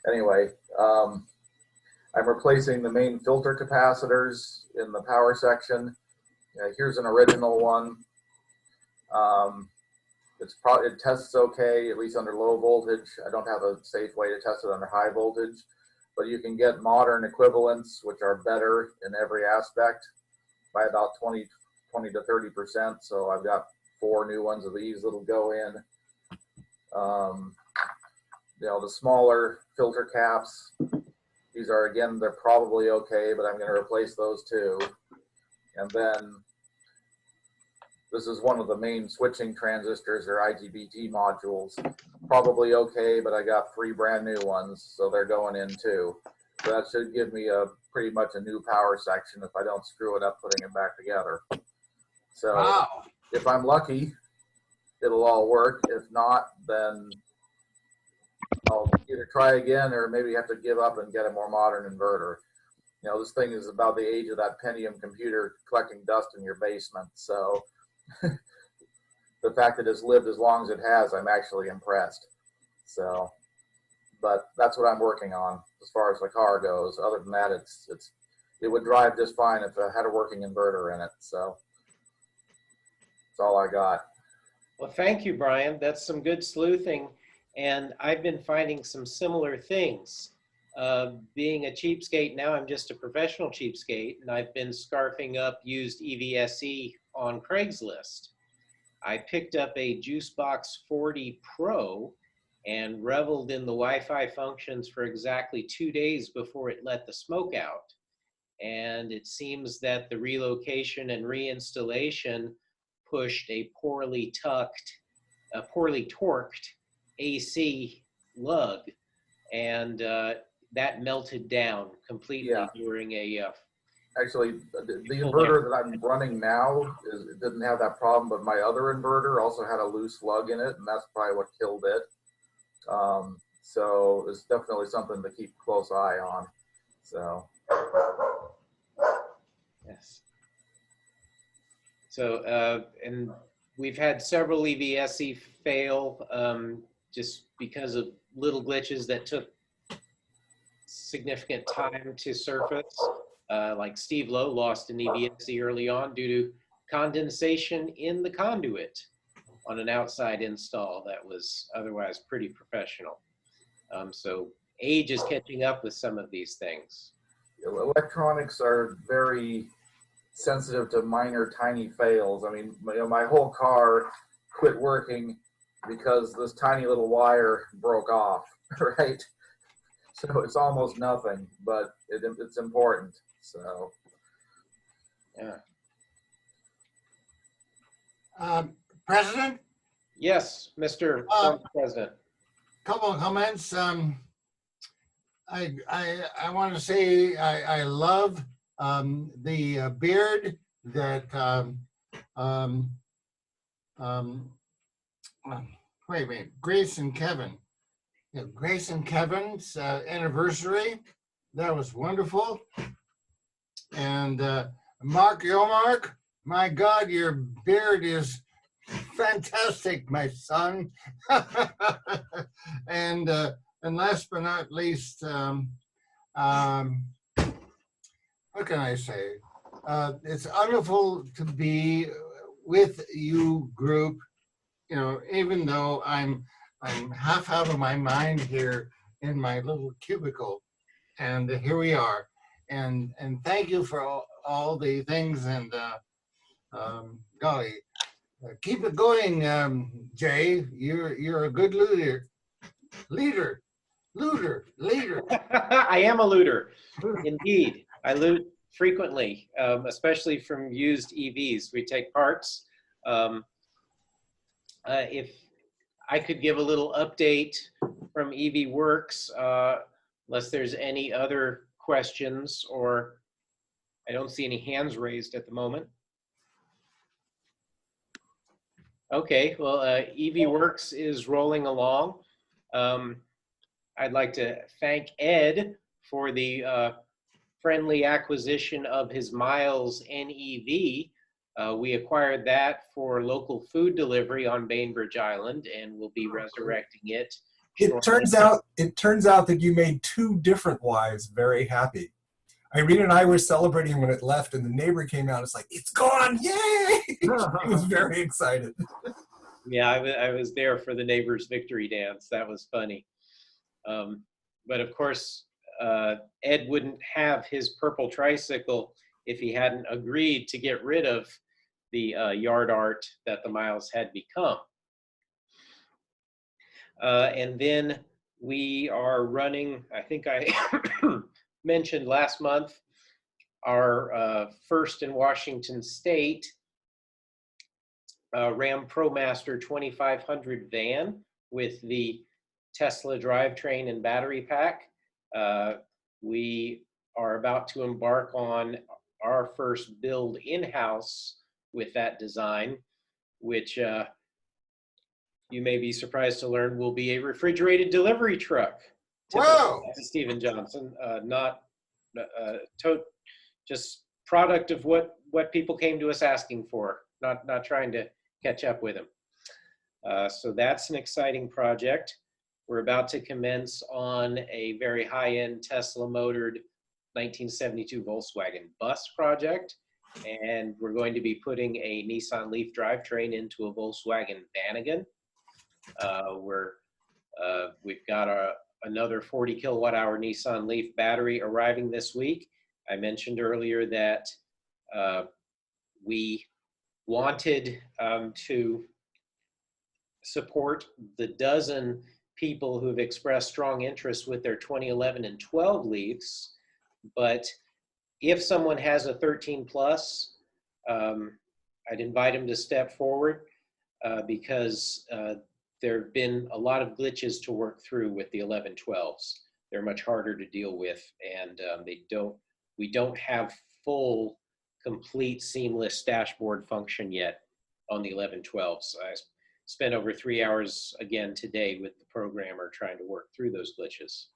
S16: Anyway, I'm replacing the main filter capacitors in the power section. Here's an original one. It tests okay, at least under low voltage. I don't have a safe way to test it under high voltage, but you can get modern equivalents which are better in every aspect by about 20 to 30%. So I've got 4 new ones of these that'll go in. You know, the smaller filter caps, these are, again, they're probably okay, but I'm going to replace those too. And then this is one of the main switching transistors or IGBT modules. Probably okay, but I got 3 brand new ones, so they're going in too. So that should give me pretty much a new power section if I don't screw it up putting it back together. So wow. If I'm lucky, it'll all work. If not, then I'll either try again or maybe have to give up and get a more modern inverter. You know, this thing is about the age of that Pentium computer collecting dust in your basement. So the fact that it's lived as long as it has, I'm actually impressed. So, but that's what I'm working on as far as the car goes. Other than that, it would drive just fine if it had a working inverter in it. So that's all I got.
S5: Well, thank you, Brian. That's some good sleuthing. And I've been finding some similar things. Being a cheapskate, now I'm just a professional cheapskate, and I've been scarfing up used EVSE on Craigslist. I picked up a Juicebox 40 Pro and reveled in the Wi-Fi functions for exactly 2 days before it let the smoke out. And it seems that the relocation and reinstallation pushed a poorly torqued AC lug. And that melted down completely
S16: Yeah.
S5: during a
S16: Actually, the inverter that I'm running now it didn't have that problem, but my other inverter also had a loose lug in it, and that's probably what killed it. So it's definitely something to keep a close eye on. So.
S5: Yes. So, and we've had several EVSE fail just because of little glitches that took significant time to surface. Like Steve Lowe lost an EVSE early on due to condensation in the conduit on an outside install that was otherwise pretty professional. So age is catching up with some of these things.
S16: Electronics are very sensitive to minor, tiny fails. I mean, my whole car quit working because this tiny little wire broke off, right? So it's almost nothing, but it's important. So,
S5: yeah.
S12: President?
S5: Yes, Mr. President.
S12: Couple of comments. I want to say I love the beard that wait a minute, Grace and Kevin. Yeah, Grace and Kevin's anniversary. That was wonderful. And Mark Yomark, my God, your beard is fantastic, my son. And last but not least, what can I say? It's wonderful to be with you group. You know, even though I'm half out of my mind here in my little cubicle, and here we are. And thank you for all the things. And golly, keep it going, Jay. You're a good leader.
S5: I am a looter, indeed. I loot frequently, especially from used EVs. We take parts. If I could give a little update from EV Works, unless there's any other questions, or I don't see any hands raised at the moment. Okay, well, EV Works is rolling along. I'd like to thank Ed for the friendly acquisition of his Miles NEV. We acquired that for local food delivery on Bainbridge Island, and we'll be resurrecting it.
S2: It turns out that you made two different wives very happy. Irene and I were celebrating when it left, and the neighbor came out. It's like, it's gone! Yay! She was very excited.
S5: Yeah, I was there for the neighbor's victory dance. That was funny. But of course, Ed wouldn't have his purple tricycle if he hadn't agreed to get rid of the yard art that the Miles had become. And then we are running, I think I mentioned last month, our first in Washington State Ram ProMaster 2500 van with the Tesla drivetrain and battery pack. We are about to embark on our first build in-house with that design, which you may be surprised to learn will be a refrigerated delivery truck.
S12: Whoa!
S5: To Stephen Johnson, not just product of what people came to us asking for, not trying to catch up with them. So that's an exciting project. We're about to commence on a very high-end Tesla motored 1972 Volkswagen bus project, and we're going to be putting a Nissan Leaf drivetrain into a Volkswagen Vanagon. We've got another 40 kilowatt hour Nissan Leaf battery arriving this week. I mentioned earlier that we wanted to support the dozen people who've expressed strong interest with their 2011 and 12 Leafs, but if someone has a 13 plus, I'd invite them to step forward because there have been a lot of glitches to work through with the 11-12s. they're much harder to deal with, and we don't have full, complete, seamless dashboard function yet on the 1112s. I spent over 3 hours again today with the programmer trying to work through those glitches.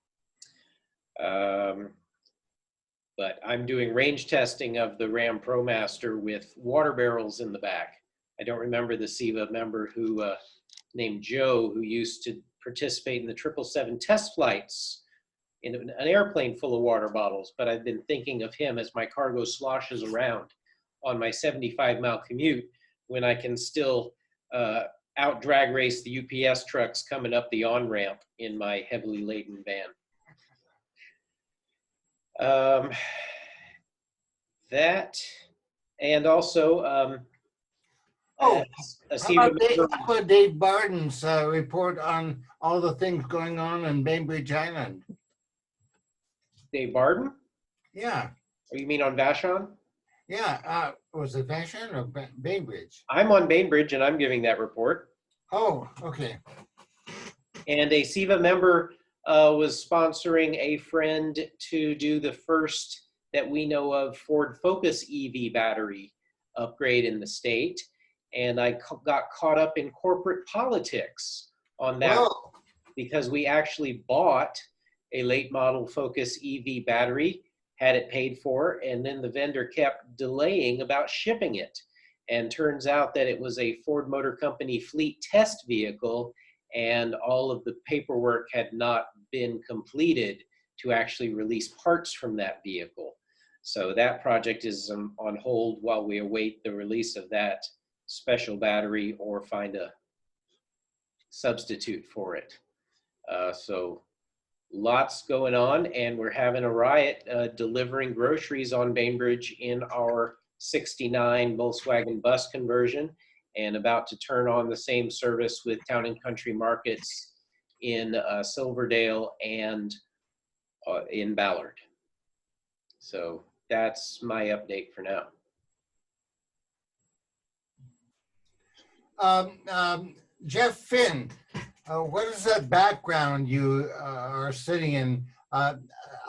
S5: But I'm doing range testing of the Ram ProMaster with water barrels in the back. I don't remember the SEVA member who named Joe, who used to participate in the 777 test flights in an airplane full of water bottles, but I've been thinking of him as my cargo sloshes around on my 75-mile commute when I can still out drag race the UPS trucks coming up the on-ramp in my heavily laden van. That, and also
S12: how about Dave Barden's report on all the things going on in Bainbridge Island?
S5: Dave Barden?
S12: Yeah.
S5: Or you mean on Vashon?
S12: Yeah. Was it Vashon or Bainbridge?
S5: I'm on Bainbridge and I'm giving that report.
S12: Oh, okay.
S5: And a SEVA member was sponsoring a friend to do the first that we know of Ford Focus EV battery upgrade in the state. And I got caught up in corporate politics on that because we actually bought a late model Focus EV battery, had it paid for, and then the vendor kept delaying about shipping it. And turns out that it was a Ford Motor Company fleet test vehicle, and all of the paperwork had not been completed to actually release parts from that vehicle. So that project is on hold while we await the release of that special battery or find a substitute for it. So lots going on, and we're having a riot delivering groceries on Bainbridge in our 69 Volkswagen bus conversion, and about to turn on the same service with Town and Country Markets in Silverdale and in Ballard. So that's my update for now.
S12: Jeff Finn, what is that background you are sitting in? I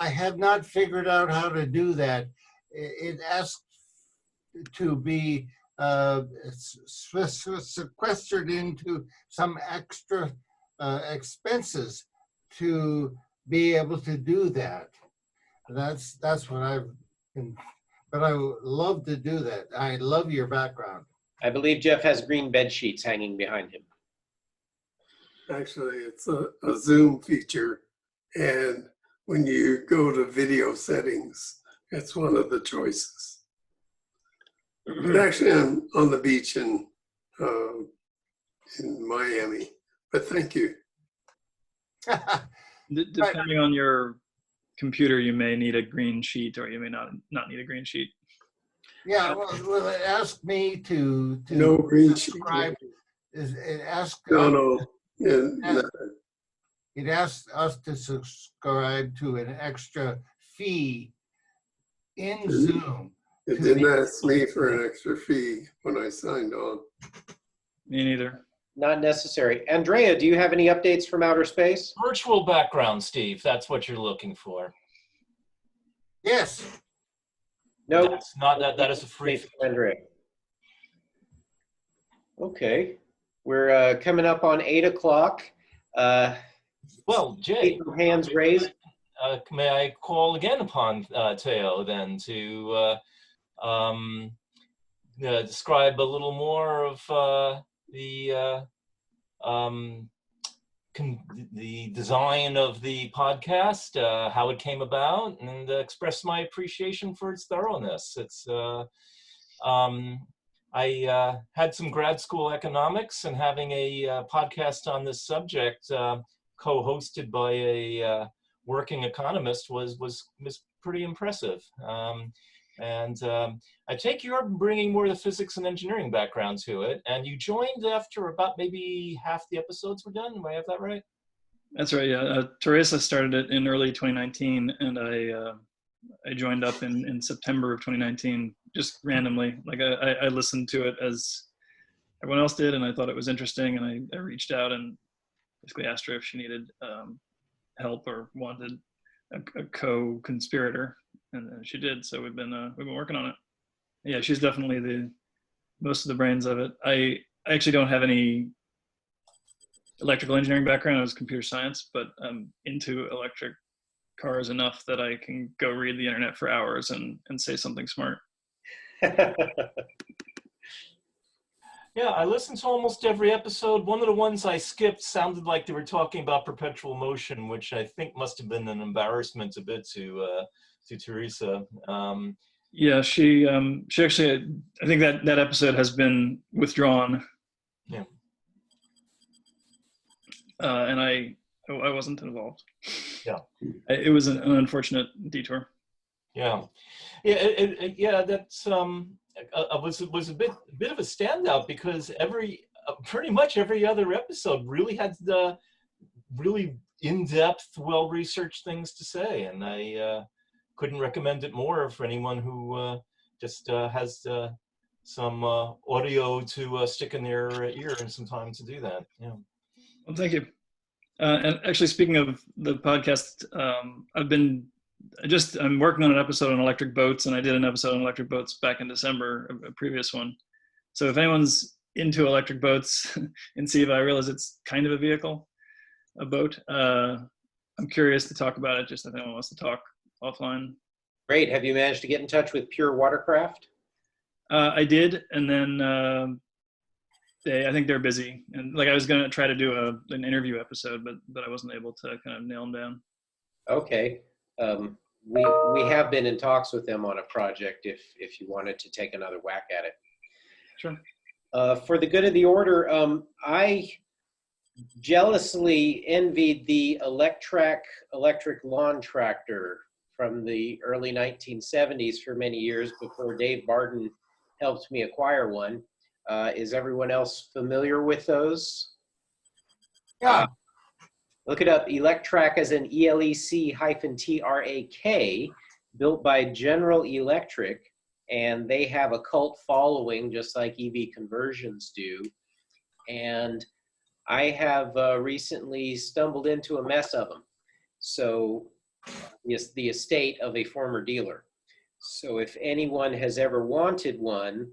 S12: have not figured out how to do that. It asks to be sequestered into some extra expenses to be able to do that. That's what I've been, but I would love to do that. I love your background.
S5: I believe Jeff has green bed sheets hanging behind him.
S9: Actually, it's a Zoom feature, and when you go to video settings, it's one of the choices. But actually, I'm on the beach in Miami, but thank you.
S6: Depending on your computer, you may need a green sheet, or you may not need a green sheet.
S12: Yeah, well, it asked me to
S9: no green sheet.
S12: It asked
S9: No.
S12: It asked us to subscribe to an extra fee in Zoom.
S9: It didn't ask me for an extra fee when I signed on.
S6: Me neither.
S5: Not necessary. Andrea, do you have any updates from outer space?
S3: Virtual background, Steve. That's what you're looking for.
S12: Yes.
S5: No,
S3: that's not that. That is a free.
S5: Andrea. Okay, we're coming up on 8 o'clock.
S3: Well, Jay,
S5: hands raised.
S3: May I call again upon Teo then to describe a little more of the design of the podcast, how it came about, and express my appreciation for its thoroughness. It's I had some grad school economics, and having a podcast on this subject co-hosted by a working economist was pretty impressive. I take you're bringing more of the physics and engineering background to it, and you joined after about maybe half the episodes were done. Do I have that right?
S6: That's right. Yeah, Teresa started it in early 2019, and I joined up in September of 2019, just randomly. Like I listened to it as everyone else did, and I thought it was interesting, and I reached out and basically asked her if she needed help or wanted a co-conspirator, and she did. So we've been working on it. Yeah, she's definitely the most of the brains of it. I actually don't have any electrical engineering background. I was computer science, but I'm into electric cars enough that I can go read the internet for hours and say something smart.
S3: Yeah, I listened to almost every episode. One of the ones I skipped sounded like they were talking about perpetual motion, which I think must have been an embarrassment a bit to Teresa.
S6: Yeah, she actually, I think that episode has been withdrawn.
S3: Yeah.
S6: And I wasn't involved.
S3: Yeah.
S6: It was an unfortunate detour.
S3: Yeah. Yeah. That's was a bit of a standout because pretty much every other episode really had the really in-depth, well-researched things to say, and I couldn't recommend it more for anyone who just has some audio to stick in their ear and some time to do that. Yeah.
S6: Well, thank you. And actually, speaking of the podcast, I'm working on an episode on electric boats, and I did an episode on electric boats back in December, a previous one. So if anyone's into electric boats in SEVA, I realize it's kind of a vehicle, a boat. I'm curious to talk about it, just if anyone wants to talk offline.
S5: Great. Have you managed to get in touch with Pure Watercraft?
S6: I did, and then I think they're busy. And like I was going to try to do an interview episode, but I wasn't able to kind of nail them down.
S5: Okay. We have been in talks with them on a project if you wanted to take another whack at it.
S6: Sure.
S5: For the good of the order, I jealously envied the electric lawn tractor from the early 1970s for many years before Dave Barton helped me acquire one. Is everyone else familiar with those?
S12: Yeah.
S5: Look it up. Electrac as in ELEC-TRAK, built by General Electric, and they have a cult following just like EV conversions do. And I have recently stumbled into a mess of them. So yes, the estate of a former dealer. So if anyone has ever wanted one,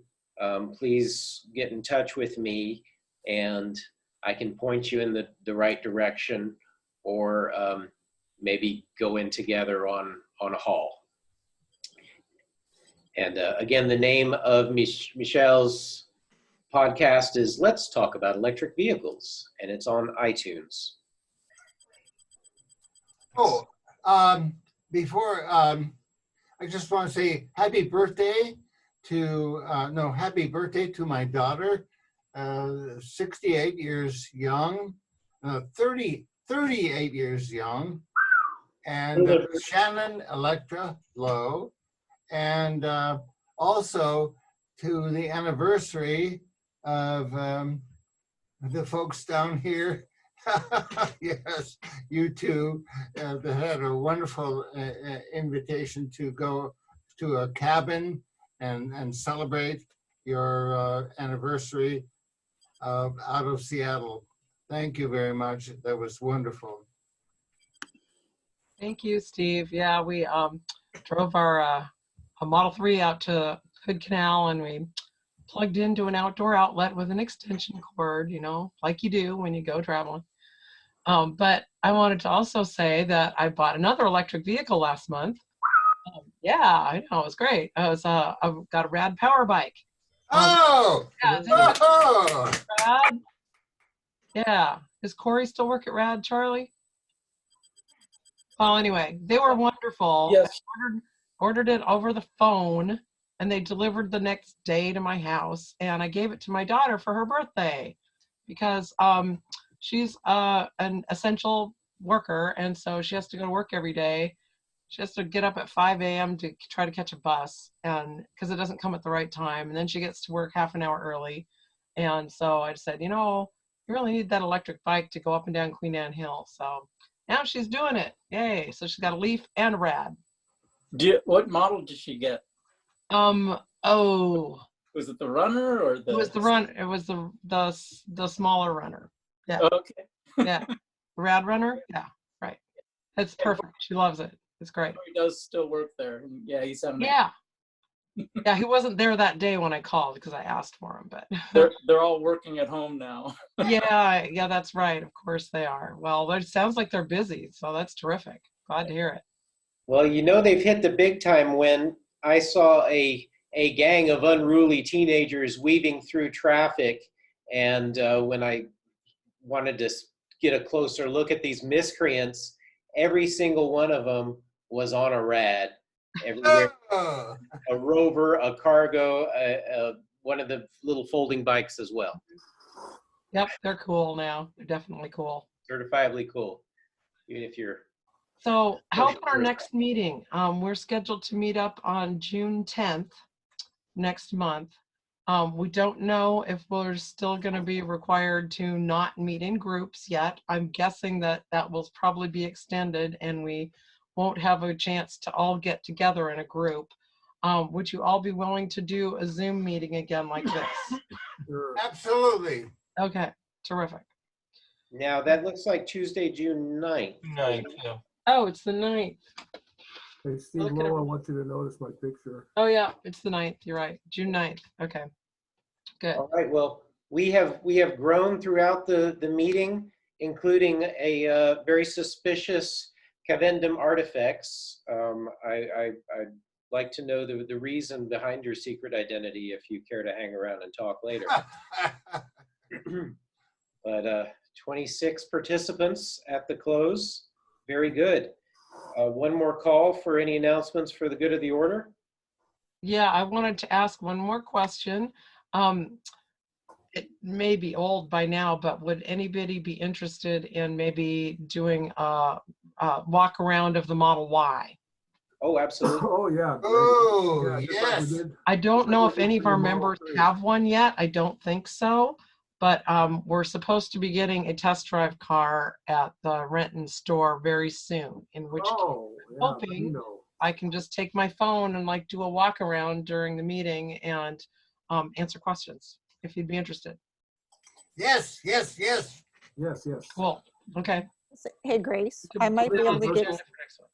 S5: please get in touch with me and I can point you in the right direction, or maybe go in together on a haul. And again, the name of Michelle's podcast is Let's Talk About Electric Vehicles, and it's on iTunes.
S12: Oh, before, I just want to say happy birthday to my daughter, 68 years young, 38 years young, and Shannon Electra Lowe, and also to the anniversary of the folks down here. Yes, you two that had a wonderful invitation to go to a cabin and celebrate your anniversary out of Seattle. Thank you very much. That was wonderful.
S7: Thank you, Steve. Yeah, we drove our a Model 3 out to Hood Canal, and we plugged into an outdoor outlet with an extension cord, you know, like you do when you go traveling. But I wanted to also say that I bought another electric vehicle last month. Yeah, I know, it was great. I got a rad power bike.
S12: Oh!
S7: Yeah, Rad? Yeah. Does Corey still work at Rad, Charlie? Well, anyway, they were wonderful.
S14: Yes.
S7: I ordered it over the phone, and they delivered the next day to my house, and I gave it to my daughter for her birthday because she's an essential worker, and so she has to go to work every day. She has to get up at 5 a.m. to try to catch a bus, and because it doesn't come at the right time, and then she gets to work half an hour early. And so I said, you know, you really need that electric bike to go up and down Queen Anne Hill. So now she's doing it. Yay. So she's got a Leaf and a Rad.
S14: What model did she get?
S7: Was
S14: it the Runner or the?
S7: It was the Run. It was the smaller Runner. Yeah.
S14: Okay.
S7: Yeah. Rad Runner. Yeah. Right. It's perfect. She loves it. It's great.
S14: He does still work there. Yeah, he's having.
S7: Yeah. Yeah, he wasn't there that day when I called because I asked for him, but
S14: they're all working at home now.
S7: yeah, that's right. Of course they are. Well, it sounds like they're busy, so that's terrific. Glad to hear it.
S5: Well, you know they've hit the big time when I saw a gang of unruly teenagers weaving through traffic, and when I wanted to get a closer look at these miscreants, every single one of them was on a rad. Everywhere, a rover, a cargo, one of the little folding bikes as well.
S7: Yep, they're cool now. They're definitely cool.
S5: Certifiably cool, even if you're.
S7: So how about our next meeting? We're scheduled to meet up on June 10th next month. We don't know if we're still going to be required to not meet in groups yet. I'm guessing that will probably be extended and we won't have a chance to all get together in a group. Would you all be willing to do a Zoom meeting again like this?
S12: Absolutely.
S7: Okay, terrific.
S5: Now that looks like Tuesday, June 9th.
S3: 9th, yeah.
S7: Oh, it's the 9th.
S13: Hey, Steve Lowe, I want you to notice my picture.
S7: Oh yeah, it's the 9th. You're right. June 9th. Okay, good.
S5: All right, well, we have grown throughout the meeting, including a very suspicious Cavendum artifacts. I'd like to know the reason behind your secret identity if you care to hang around and talk later. But 26 participants at the close. Very good. One more call for any announcements for the good of the order.
S7: Yeah, I wanted to ask one more question. It may be old by now, but would anybody be interested in maybe doing a walk around of the Model Y?
S5: Oh, absolutely.
S13: Oh, yeah.
S12: Oh,
S13: Yeah,
S12: yes.
S7: I don't know if any of our members have one yet. I don't think so. But we're supposed to be getting a test drive car at the Renton store very soon, in which case I'm hoping I can just take my phone and like do a walk around during the meeting and answer questions if you'd be interested.
S12: Yes, yes, yes.
S13: Yes, yes.
S7: Cool. Okay.
S15: Hey, Grace, I might be able to get.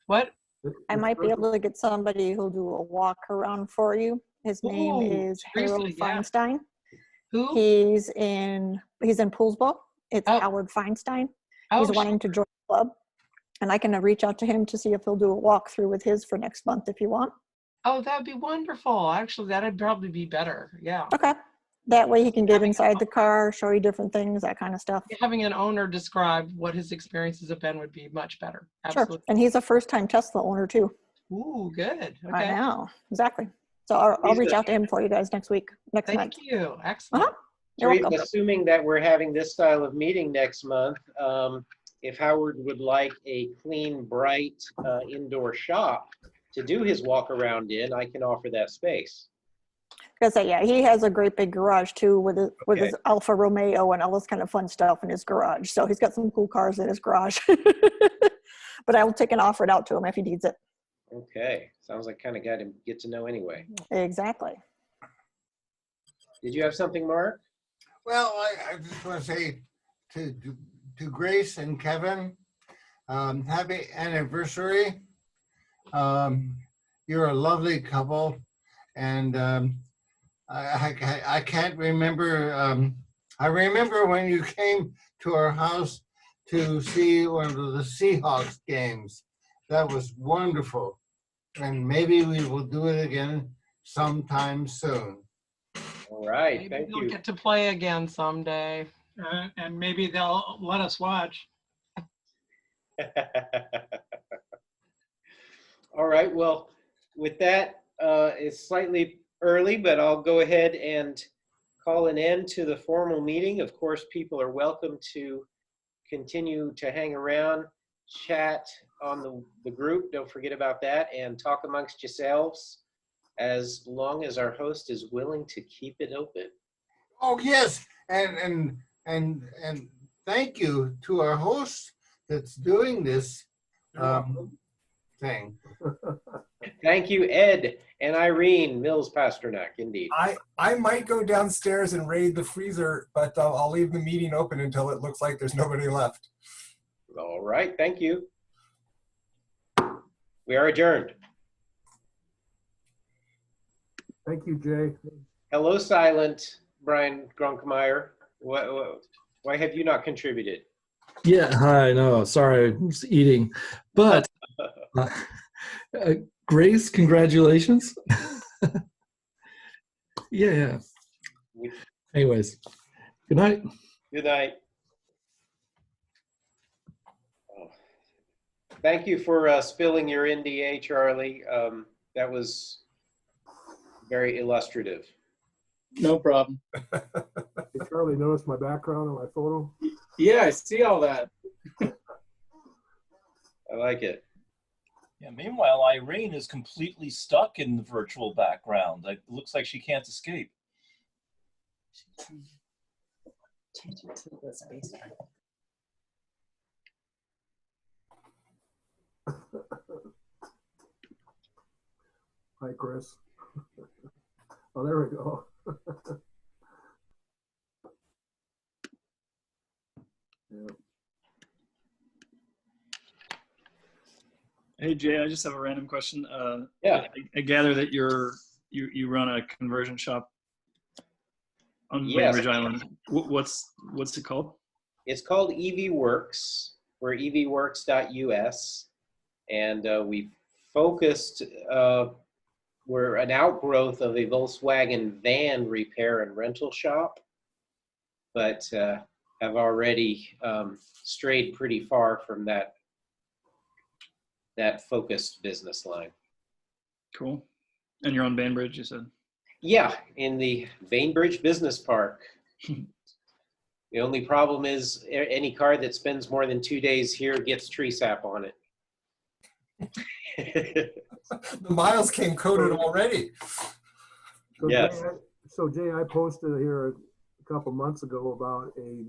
S7: What?
S15: I might be able to get somebody who'll do a walk around for you. His name
S7: Ooh,
S15: is Harold
S7: seriously, yeah.
S15: Feinstein.
S7: Who?
S15: He's in Poolsville. It's Howard Feinstein. He's wanting to join the club. And I can reach out to him to see if he'll do a walkthrough with his for next month if you want.
S7: Oh, that'd be wonderful. Actually, that'd probably be better. Yeah.
S15: Okay. That way he can get inside the car, show you different things, that kind of stuff.
S7: Having an owner describe what his experiences have been would be much better. Absolutely.
S15: Sure. And he's a first-time Tesla owner too.
S7: Ooh, good. Okay.
S15: I know. Exactly. So I'll reach out to him for you guys next month.
S7: Thank you. Excellent.
S15: You're welcome.
S5: Assuming that we're having this style of meeting next month, if Howard would like a clean, bright indoor shop to do his walk around in, I can offer that space.
S15: Because yeah, he has a great big garage too with his Alfa Romeo and all this kind of fun stuff in his garage. So he's got some cool cars in his garage. But I will take and offer it out to him if he needs it.
S5: Okay, sounds like kind of guy to get to know anyway.
S15: Exactly.
S5: Did you have something, Mark?
S12: Well, I just want to say to Grace and Kevin, happy anniversary. You're a lovely couple, and I can't remember. I remember when you came to our house to see one of the Seahawks games. That was wonderful, and maybe we will do it again sometime soon.
S5: All right,
S7: Maybe
S5: thank
S7: we'll
S5: you.
S7: get to play again someday.
S17: And maybe they'll let us watch.
S5: All right, well, with that, it's slightly early, but I'll go ahead and call an end to the formal meeting. Of course, people are welcome to continue to hang around, chat on the group. Don't forget about that, and talk amongst yourselves as long as our host is willing to keep it open.
S12: Oh yes, and thank you to our host that's doing this thing.
S5: Thank you, Ed and Irene Mills-Pasternak, indeed.
S2: I might go downstairs and raid the freezer, but I'll leave the meeting open until it looks like there's nobody left.
S5: All right, thank you. We are adjourned.
S13: Thank you, Jay.
S5: Hello, silent Brian Gronkmeyer. Why have you not contributed?
S18: Yeah, hi, no, sorry, I was eating. But Grace, congratulations. Yeah. Anyways, good night.
S5: Good night. Oh. Thank you for spilling your NDA, Charlie. That was very illustrative.
S14: No problem.
S13: Hey, Charlie, notice my background on my photo?
S14: Yeah, I see all that.
S5: I like it.
S3: Yeah, meanwhile, Irene is completely stuck in the virtual background. It looks like she can't escape.
S1: Attention to the space.
S13: Hi, Chris. Oh, there we go. Yeah.
S6: Hey Jay, I just have a random question.
S5: Yeah.
S6: I gather that you run a conversion shop on
S5: Yes.
S6: Bainbridge Island. What's it called?
S5: It's called EV Works. We're evworks.us, and we've focused. We're an outgrowth of a Volkswagen van repair and rental shop, but have already strayed pretty far from that focused business line.
S6: Cool. And you're on Bainbridge, you said?
S5: Yeah, in the Bainbridge Business Park. The only problem is any car that spends more than 2 days here gets tree sap on it.
S2: The miles came coated already.
S13: So
S5: Yes.
S13: Jay, I posted here a couple months ago about a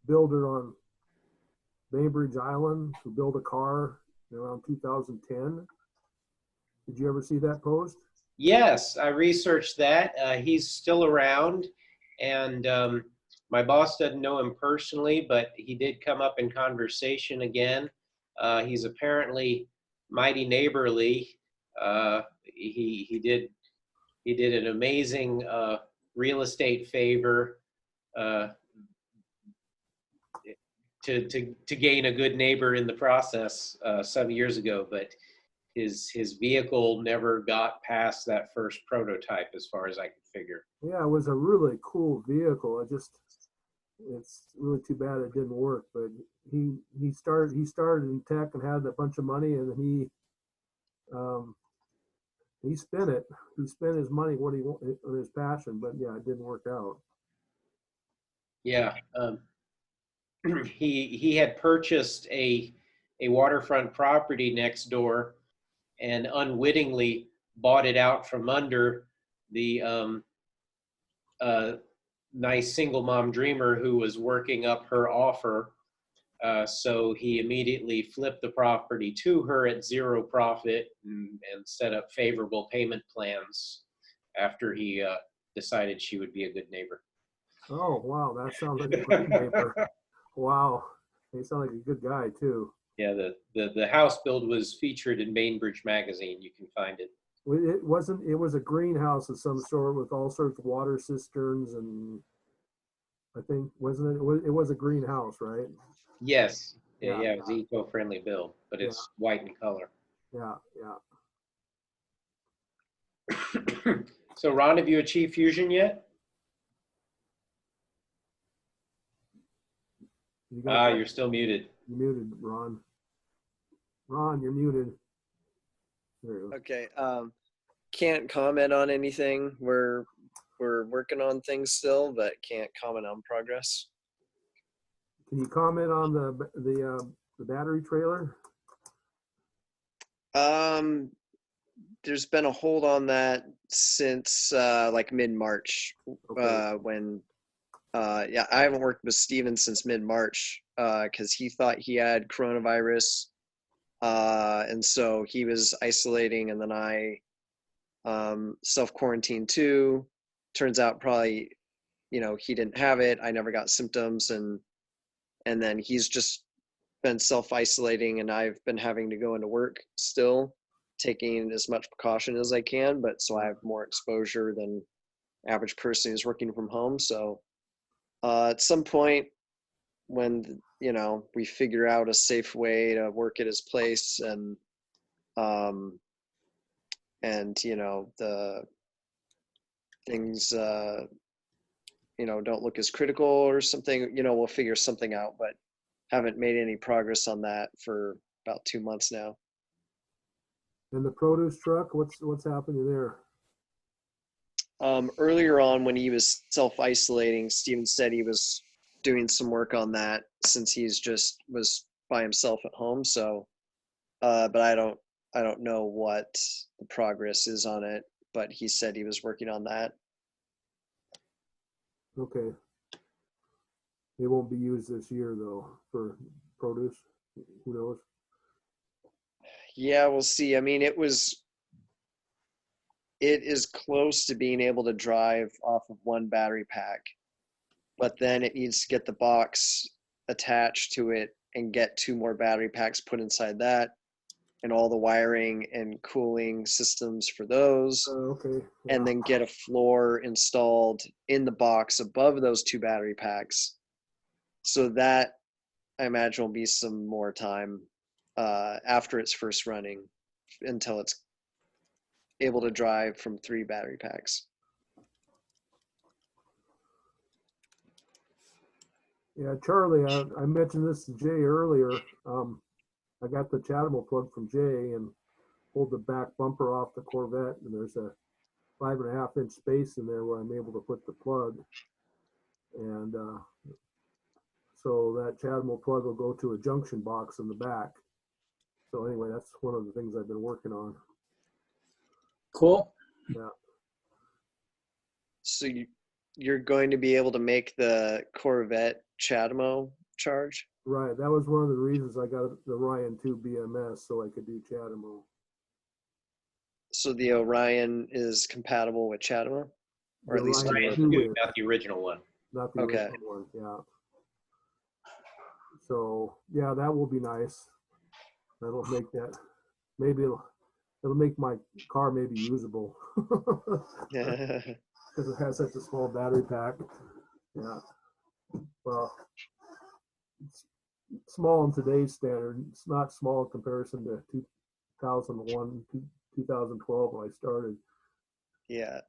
S13: builder on Bainbridge Island who built a car around 2010. Did you ever see that post?
S5: Yes, I researched that. He's still around, and my boss doesn't know him personally, but he did come up in conversation again. He's apparently mighty neighborly. He did an amazing real estate favor to gain a good neighbor in the process some years ago, but his vehicle never got past that first prototype, as far as I could figure.
S13: Yeah, it was a really cool vehicle. It's really too bad it didn't work. But he started in tech and had a bunch of money, and he spent it. He spent his money what he wanted on his passion, but yeah, it didn't work out.
S5: Yeah, he had purchased a waterfront property next door, and unwittingly bought it out from under the nice single mom dreamer who was working up her offer. So he immediately flipped the property to her at zero profit and set up favorable payment plans after he decided she would be a good neighbor.
S13: Oh, wow, that sounds like a great neighbor. Wow, he sounds like a good guy too.
S5: Yeah, the house build was featured in Bainbridge magazine. You can find it.
S13: It was a greenhouse of some sort with all sorts of water cisterns, and I think, wasn't it? It was a greenhouse, right?
S5: Yes.
S13: Yeah.
S5: Yeah, it was eco-friendly build, but it's white in color.
S13: Yeah.
S5: So Ron, have you achieved fusion yet? You're still muted.
S13: You're muted, Ron. Ron, you're muted. There you go.
S11: Okay. Can't comment on anything. We're working on things still, but can't comment on progress.
S13: Can you comment on the battery trailer?
S11: There's been a hold on that since like mid-March, when I haven't worked with Steven since mid-March because he thought he had coronavirus, and so he was isolating, and then I self-quarantined too. Turns out probably, he didn't have it. I never got symptoms, and then he's just been self-isolating, and I've been having to go into work still. taking as much precaution as I can, but so I have more exposure than average person who's working from home. So at some point when, we figure out a safe way to work at his place and the things, don't look as critical or something, we'll figure something out, but haven't made any progress on that for about 2 months now.
S13: And the produce truck, what's happening there?
S11: Earlier on when he was self-isolating, Steven said he was doing some work on that since he's just was by himself at home. So, but I don't know what the progress is on it, but he said he was working on that.
S13: Okay. It won't be used this year though for produce. Who knows?
S11: Yeah, we'll see. I mean, it is close to being able to drive off of one battery pack, but then it needs to get the box attached to it and get 2 more battery packs put inside that, and all the wiring and cooling systems for those.
S13: Okay.
S11: And then get a floor installed in the box above those 2 battery packs. So that, I imagine, will be some more time after it's first running until it's able to drive from 3 battery packs.
S13: Yeah, Charlie, I mentioned this to Jay earlier. I got the Chatamo plug from Jay and pulled the back bumper off the Corvette, and there's a 5.5 inch space in there where I'm able to put the plug. And so that Chatamo plug will go to a junction box in the back. So anyway, that's one of the things I've been working on.
S14: Cool.
S13: Yeah.
S11: So you're going to be able to make the Corvette Chatamo charge?
S13: Right. That was one of the reasons I got the Orion 2 BMS, so I could do Chatamo.
S11: So the Orion is compatible with Chatamo? Or at least
S5: Orion 2, not the original one.
S13: Not the original one, yeah. So yeah, that will be nice. That'll make that, maybe it'll make my car maybe usable. Because it has such a small battery pack. Yeah. Well, it's small in today's standard. It's not small in comparison to 2001, 2012 when I started.
S11: Yeah.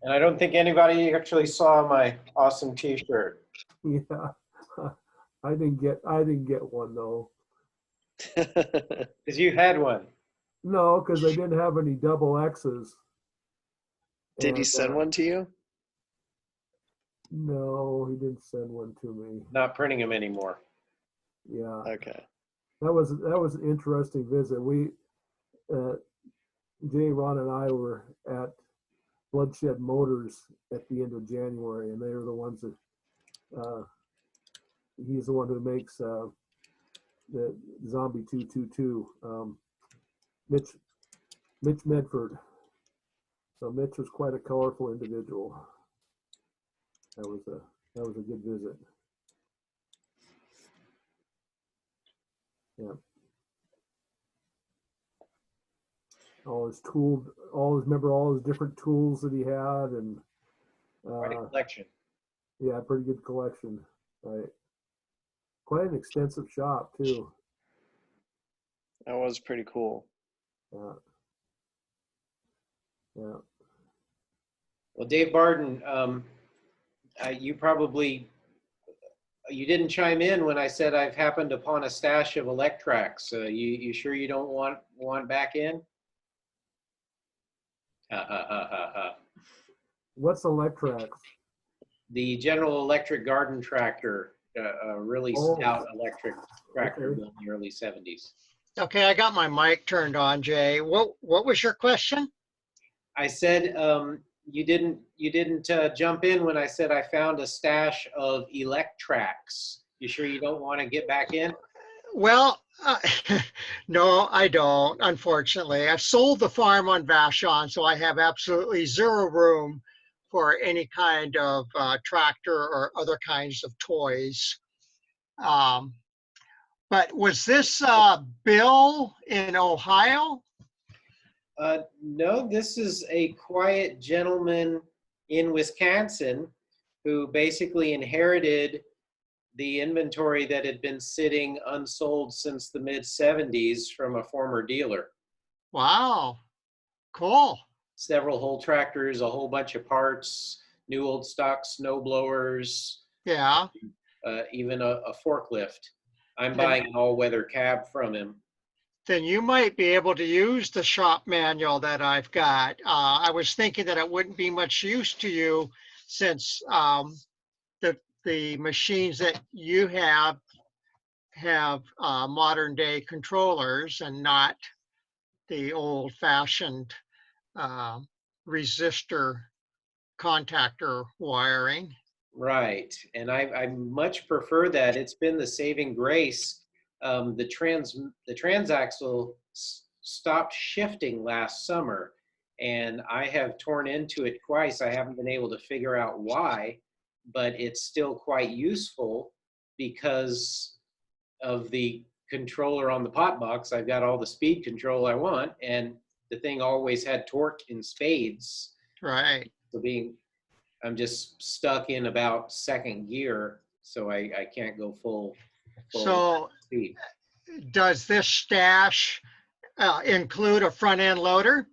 S5: And I don't think anybody actually saw my awesome T-shirt.
S13: Yeah. I didn't get one though.
S5: Because you had one.
S13: No, because I didn't have any double X's.
S11: Did he send one to you?
S13: No, he didn't send one to me.
S5: Not printing them anymore.
S13: Yeah.
S11: Okay.
S13: That was an interesting visit. We, Jay, Ron, and I were at Bloodshed Motors at the end of January, and they were the ones that he's the one who makes the Zombie 222. Mitch Medford. So Mitch was quite a colorful individual. That was a good visit. Yeah. Remember all his different tools that he had, and
S5: Quite a collection.
S13: Yeah, pretty good collection. Right. Quite an extensive shop too.
S11: That was pretty cool.
S13: Yeah. Yeah.
S5: Well, Dave Barden, you didn't chime in when I said I've happened upon a stash of Electrax. You sure you don't want back in?
S13: What's Electrax?
S5: The General Electric garden tractor, a really stout electric tractor built in the early 70s.
S19: Okay, I got my mic turned on, Jay. What was your question?
S5: I said you didn't jump in when I said I found a stash of Electrax. You sure you don't want to get back in?
S19: Well, no, I don't, unfortunately. I've sold the farm on Vashon, so I have absolutely zero room for any kind of tractor or other kinds of toys. But was this Bill in Ohio?
S5: No, this is a quiet gentleman in Wisconsin who basically inherited the inventory that had been sitting unsold since the mid-70s from a former dealer.
S19: Wow, cool.
S5: Several whole tractors, a whole bunch of parts, new old stock snow blowers.
S19: Yeah.
S5: Even a forklift. I'm buying an all-weather cab from him.
S19: Then you might be able to use the shop manual that I've got. I was thinking that it wouldn't be much use to you since the machines that you have modern day controllers and not the old fashioned resistor contactor wiring.
S5: Right, and I much prefer that. It's been the saving grace. The transaxle stopped shifting last summer, and I have torn into it twice. I haven't been able to figure out why, but it's still quite useful because of the controller on the pot box. I've got all the speed control I want, and the thing always had torque in spades.
S19: Right.
S5: So I'm just stuck in about second gear, so I can't go full
S19: So
S5: speed.
S19: does this stash include a front end loader?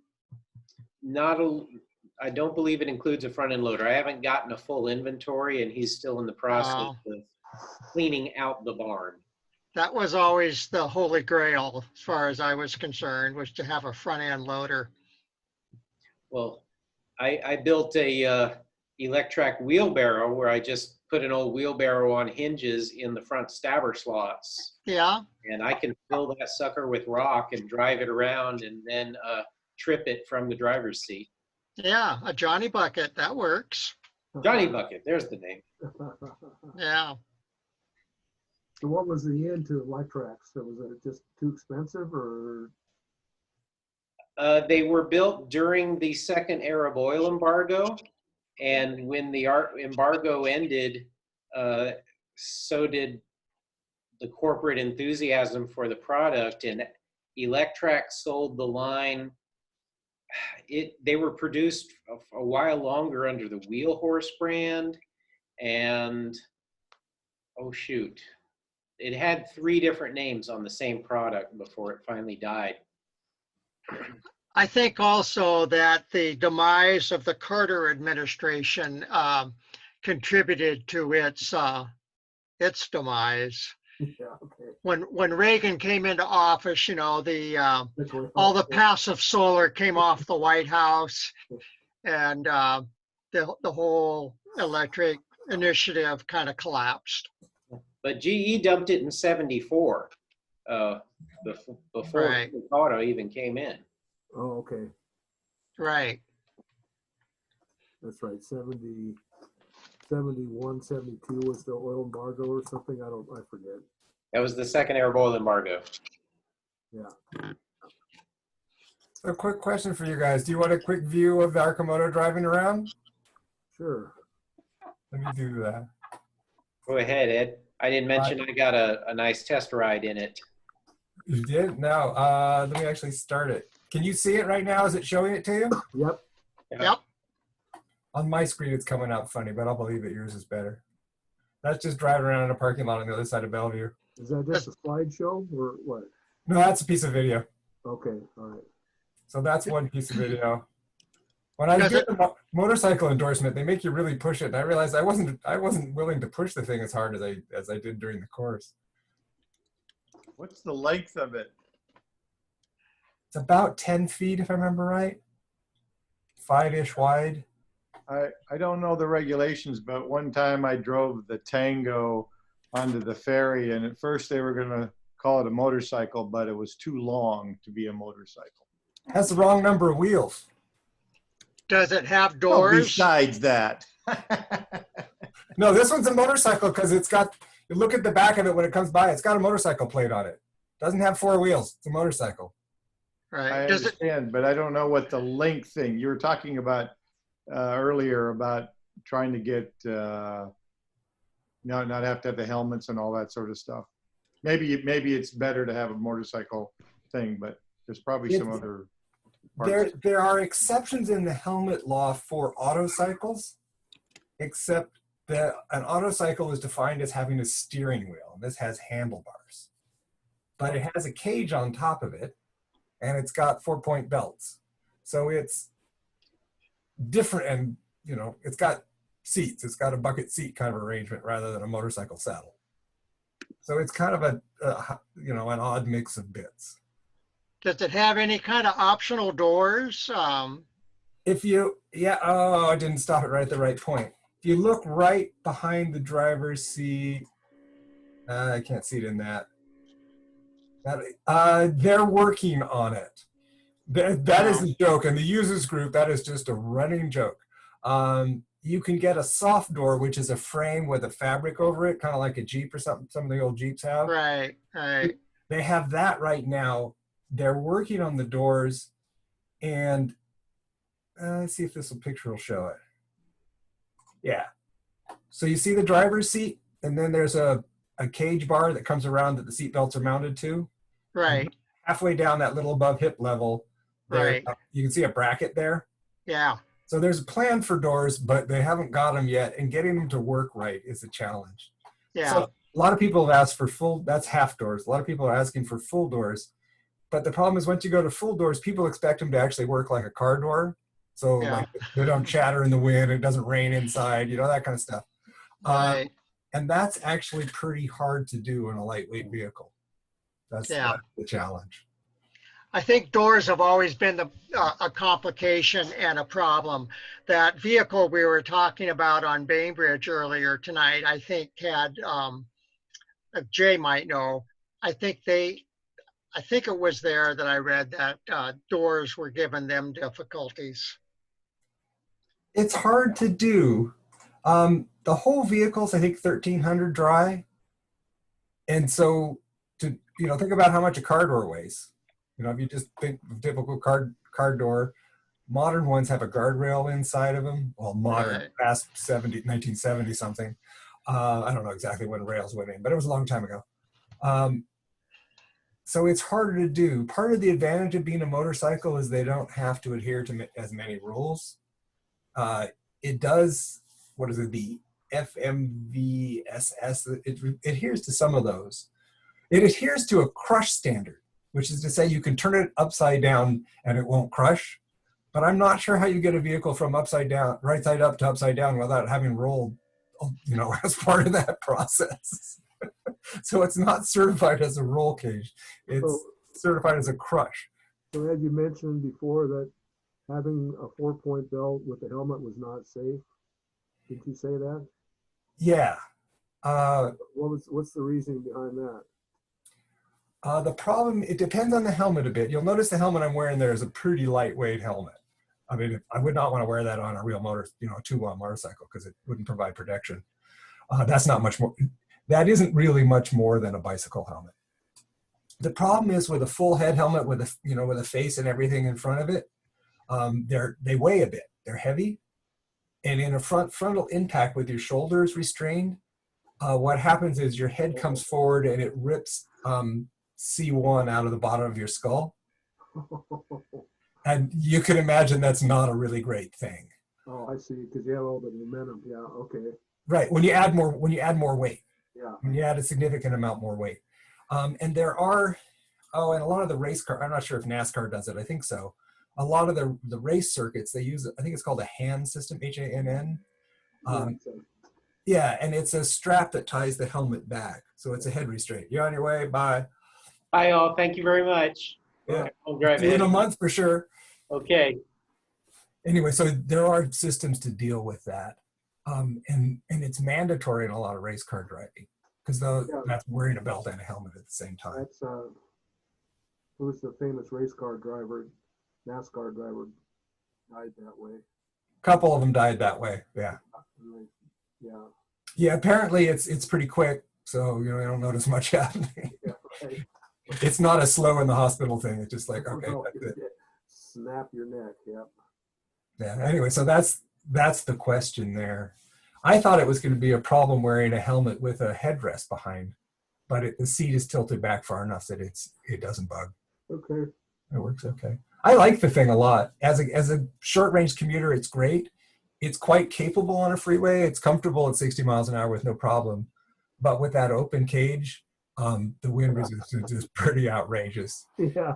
S5: I don't believe it includes a front end loader. I haven't gotten a full inventory, and he's still in the process of cleaning out the barn.
S19: That was always the holy grail, as far as I was concerned, was to have a front end loader.
S5: Well, I built a Electrac wheelbarrow where I just put an old wheelbarrow on hinges in the front stabber slots.
S19: Yeah.
S5: And I can fill that sucker with rock and drive it around and then trip it from the driver's seat.
S19: Yeah, a Johnny Bucket, that works.
S5: Johnny Bucket, there's the name.
S19: Yeah.
S13: So what was the end to Electracs? So was it just too expensive, or?
S5: They were built during the second Arab oil embargo. And when the embargo ended, so did the corporate enthusiasm for the product. And Electrac sold the line. They were produced a while longer under the Wheel Horse brand. And, oh shoot, it had 3 different names on the same product before it finally died.
S19: I think also that the demise of the Carter administration contributed to its demise.
S13: Yeah, okay.
S19: When Reagan came into office, you know, all the passive solar came off the White House, and the whole electric initiative kind of collapsed.
S5: But GE dumped it in '74, before
S19: Right.
S5: Auto even came in.
S13: Oh, okay.
S19: Right.
S13: That's right. 71, 72 was the oil embargo or something. I forget.
S5: That was the second Arab oil embargo.
S13: Yeah.
S2: So, a quick question for you guys. Do you want a quick view of the Arcimoto driving around?
S13: Sure.
S2: Let me do that.
S5: Go ahead, Ed. I didn't mention I got a nice test ride in it.
S2: You did? No. Let me actually start it. Can you see it right now? Is it showing it to you?
S13: Yep.
S19: Yep.
S2: On my screen, it's coming out funny, but I'll believe it. Yours is better. That's just driving around in a parking lot on the other side of Bellevue.
S13: Is that just a slideshow or what?
S2: No, that's a piece of video.
S13: Okay. All right.
S2: So that's one piece of video. When I did the motorcycle endorsement, they make you really push it, and I realized I wasn't willing to push the thing as hard as I did during the course.
S20: What's the length of it?
S2: It's about 10 feet, if I remember right. 5-ish wide.
S20: I don't know the regulations, but one time I drove the Tango onto the ferry, and at first they were going to call it a motorcycle, but it was too long to be a motorcycle.
S2: Has the wrong number of wheels.
S19: Does it have
S20: Oh,
S19: doors?
S20: besides that.
S2: No, this one's a motorcycle because it's got, you look at the back of it when it comes by, it's got a motorcycle plate on it. Doesn't have 4 wheels. It's a motorcycle.
S19: Right.
S20: I understand, but I don't know what the length thing. You were talking about earlier about trying to get, not have to have the helmets and all that sort of stuff. maybe it's better to have a motorcycle thing, but there's probably some other parts.
S2: There are exceptions in the helmet law for autocycles, except that an autocycle is defined as having a steering wheel, and this has handlebars. But it has a cage on top of it, and it's got 4-point belts. So it's different, and it's got seats. It's got a bucket seat kind of arrangement rather than a motorcycle saddle. So it's kind of an odd mix of bits.
S19: Does it have any kind of optional doors?
S2: I didn't stop it right at the right point. If you look right behind the driver's seat, I can't see it in that. They're working on it. That is a joke. In the users group, that is just a running joke. You can get a soft door, which is a frame with a fabric over it, kind of like a Jeep or something. Some of the old Jeeps have.
S19: Right.
S2: They have that right now. They're working on the doors, and let's see if this picture will show it. Yeah. So you see the driver's seat, and then there's a cage bar that comes around that the seat belts are mounted to.
S19: Right.
S2: Halfway down that little above hip level,
S19: Right.
S2: You can see a bracket there.
S19: Yeah.
S2: So there's a plan for doors, but they haven't got them yet, and getting them to work right is a challenge.
S19: Yeah.
S2: So a lot of people have asked for that's half doors. A lot of people are asking for full doors. But the problem is once you go to full doors, people expect them to actually work like a car door. So like they don't chatter in the wind, it doesn't rain inside, that kind of stuff.
S19: Right.
S2: And that's actually pretty hard to do in a lightweight vehicle. That's the challenge.
S19: I think doors have always been a complication and a problem. That vehicle we were talking about on Bainbridge earlier tonight, I think had, Jay might know, I think it was there that I read that doors were giving them difficulties.
S2: It's hard to do. The whole vehicle's, I think, 1,300 dry. And so think about how much a car door weighs. If you just think of typical car door, modern ones have a guardrail inside of them. Well, modern, past 1970 something. I don't know exactly when rails went in, but it was a long time ago. So it's harder to do. Part of the advantage of being a motorcycle is they don't have to adhere to as many rules. It does, the FMVSS, it adheres to some of those. It adheres to a crush standard, which is to say you can turn it upside down and it won't crush. But I'm not sure how you get a vehicle from upside down, right side up to upside down without having rolled, as part of that process. So it's not certified as a roll cage. It's certified as a crush.
S13: So had you mentioned before that having a 4-point belt with the helmet was not safe? Did you say that?
S2: Yeah.
S13: What's the reasoning behind that?
S2: The problem, it depends on the helmet a bit. You'll notice the helmet I'm wearing there is a pretty lightweight helmet. I mean, I would not want to wear that on a real motor, a two-wheel motorcycle because it wouldn't provide protection. That's not much more. That isn't really much more than a bicycle helmet. The problem is with a full head helmet with a face and everything in front of it, they weigh a bit. They're heavy, and in a frontal impact with your shoulders restrained, what happens is your head comes forward and it rips C1 out of the bottom of your skull. And you can imagine that's not a really great thing.
S13: Oh, I see. Because you have all the momentum. Yeah. Okay.
S2: Right. When you add more weight.
S13: Yeah.
S2: When you add a significant amount more weight. And there are, and a lot of the race car, I'm not sure if NASCAR does it. I think so. A lot of the race circuits, they use, I think it's called a HANN system, HANN. Yeah, and it's a strap that ties the helmet back. So it's a head restraint. You're on your way. Bye.
S5: Bye, all. Thank you very much.
S2: Yeah.
S5: I'll drive
S2: See you in a month for sure.
S5: Okay.
S2: Anyway, so there are systems to deal with that. And it's mandatory in a lot of race car driving because that's wearing a belt and a helmet at the same time.
S13: That's who's the famous race car driver, NASCAR driver, died that way.
S2: A couple of them died that way. Yeah.
S13: Yeah.
S2: Yeah. Apparently, it's pretty quick, so you don't notice much happening.
S13: Yeah, right.
S2: It's not a slow in the hospital thing. It's just like, okay, that's it.
S13: Snap your neck. Yep.
S2: Yeah. Anyway, so that's the question there. I thought it was going to be a problem wearing a helmet with a headrest behind, but the seat is tilted back far enough that it doesn't bug.
S13: Okay.
S2: It works okay. I like the thing a lot. As a short range commuter, it's great. It's quite capable on a freeway. It's comfortable at 60 miles an hour with no problem. But with that open cage, the wind resistance is pretty outrageous.
S13: Yeah.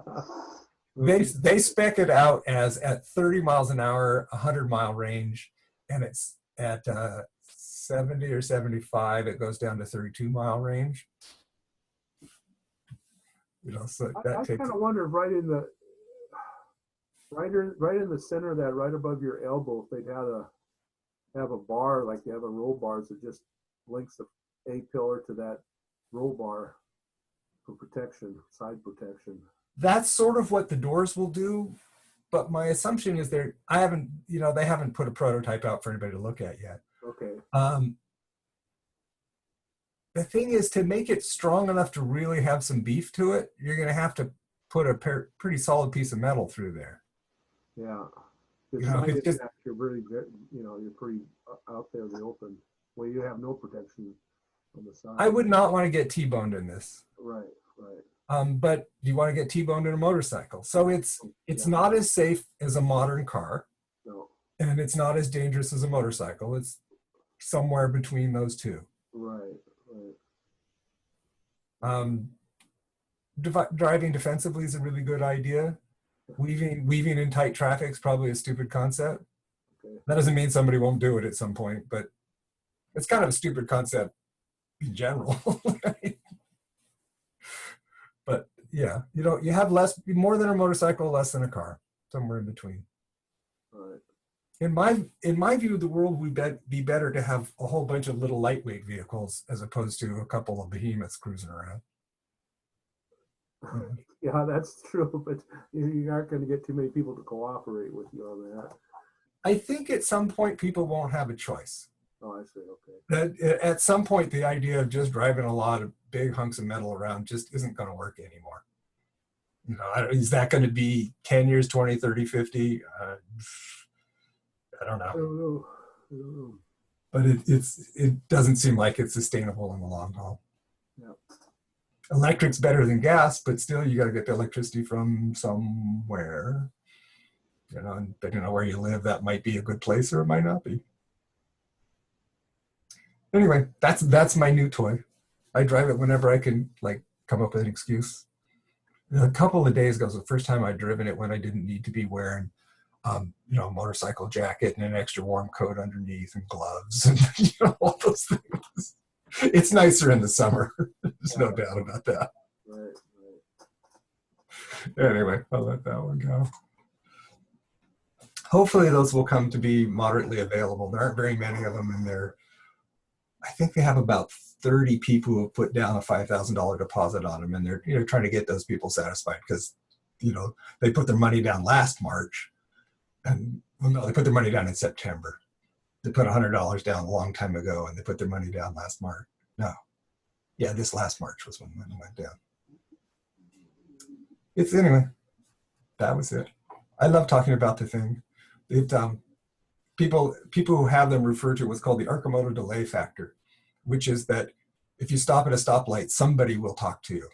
S2: They spec it out as at 30 miles an hour, 100-mile range, and it's at 70 or 75, it goes down to 32-mile range. You know, so that
S13: I
S2: takes.
S13: kind of wonder right in the center of that, right above your elbow, if they'd have a bar like they have on roll bars that just links a pillar to that roll bar for protection, side protection.
S2: That's sort of what the doors will do, but my assumption is they haven't put a prototype out for anybody to look at yet.
S13: Okay.
S2: The thing is, to make it strong enough to really have some beef to it, you're going to have to put a pretty solid piece of metal through there.
S13: Yeah. The
S2: You know,
S13: side
S2: it's just-
S13: impact, you're really, you're pretty out there in the open. Well, you have no protection on the side.
S2: I would not want to get T-boned in this.
S13: Right, right.
S2: But you want to get T-boned in a motorcycle. So it's not as safe as a modern car.
S13: No.
S2: And it's not as dangerous as a motorcycle. It's somewhere between those two.
S13: Right, right.
S2: Driving defensively is a really good idea. Weaving in tight traffic is probably a stupid concept.
S13: Okay.
S2: That doesn't mean somebody won't do it at some point, but it's kind of a stupid concept in general. Right? But yeah, you have more than a motorcycle, less than a car, somewhere in between.
S13: Right.
S2: In my view, the world would be better to have a whole bunch of little lightweight vehicles as opposed to a couple of behemoths cruising around.
S13: Yeah, that's true, but you aren't going to get too many people to cooperate with you on that.
S2: I think at some point people won't have a choice.
S13: Oh, I see. Okay.
S2: That at some point the idea of just driving a lot of big hunks of metal around just isn't going to work anymore. You know, is that going to be 10 years, 20, 30, 50? I don't know.
S13: I don't know.
S2: But it doesn't seem like it's sustainable in the long haul.
S13: Yeah.
S2: Electric's better than gas, but still you got to get the electricity from somewhere. You know, and depending on where you live, that might be a good place or it might not be. Anyway, that's my new toy. I drive it whenever I can, like, come up with an excuse. A couple of days ago was the first time I'd driven it when I didn't need to be wearing, a motorcycle jacket and an extra warm coat underneath and gloves and all those things. It's nicer in the summer. There's no doubt about that.
S13: Right,
S2: right. Anyway, I'll let that one go. Hopefully those will come to be moderately available. There aren't very many of them in there. I think they have about 30 people who have put down a $5,000 deposit on them, and they're trying to get those people satisfied because they put their money down last March, and no, they put their money down in September. They put $100 down a long time ago, and they put their money down last March. No, yeah, this last March was when the money went down. Anyway, that was it. I love talking about the thing. People who have them refer to what's called the Arcimoto delay factor, which is that if you stop at a stoplight, somebody will talk to you.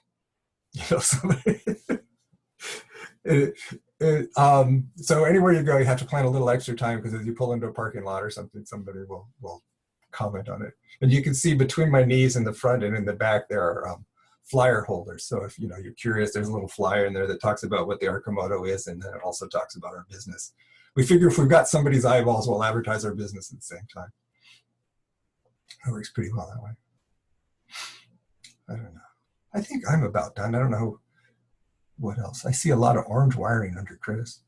S2: So anywhere you go, you have to plan a little extra time because as you pull into a parking lot or something, somebody will comment on it. And you can see between my knees in the front and in the back, there are flyer holders. So if you're curious, there's a little flyer in there that talks about what the Arcimoto is, and then it also talks about our business. We figure if we've got somebody's eyeballs, we'll advertise our business at the same time. It works pretty well that way. I don't know. I think I'm about done. I don't know what else. I see a lot of orange wiring under Chris.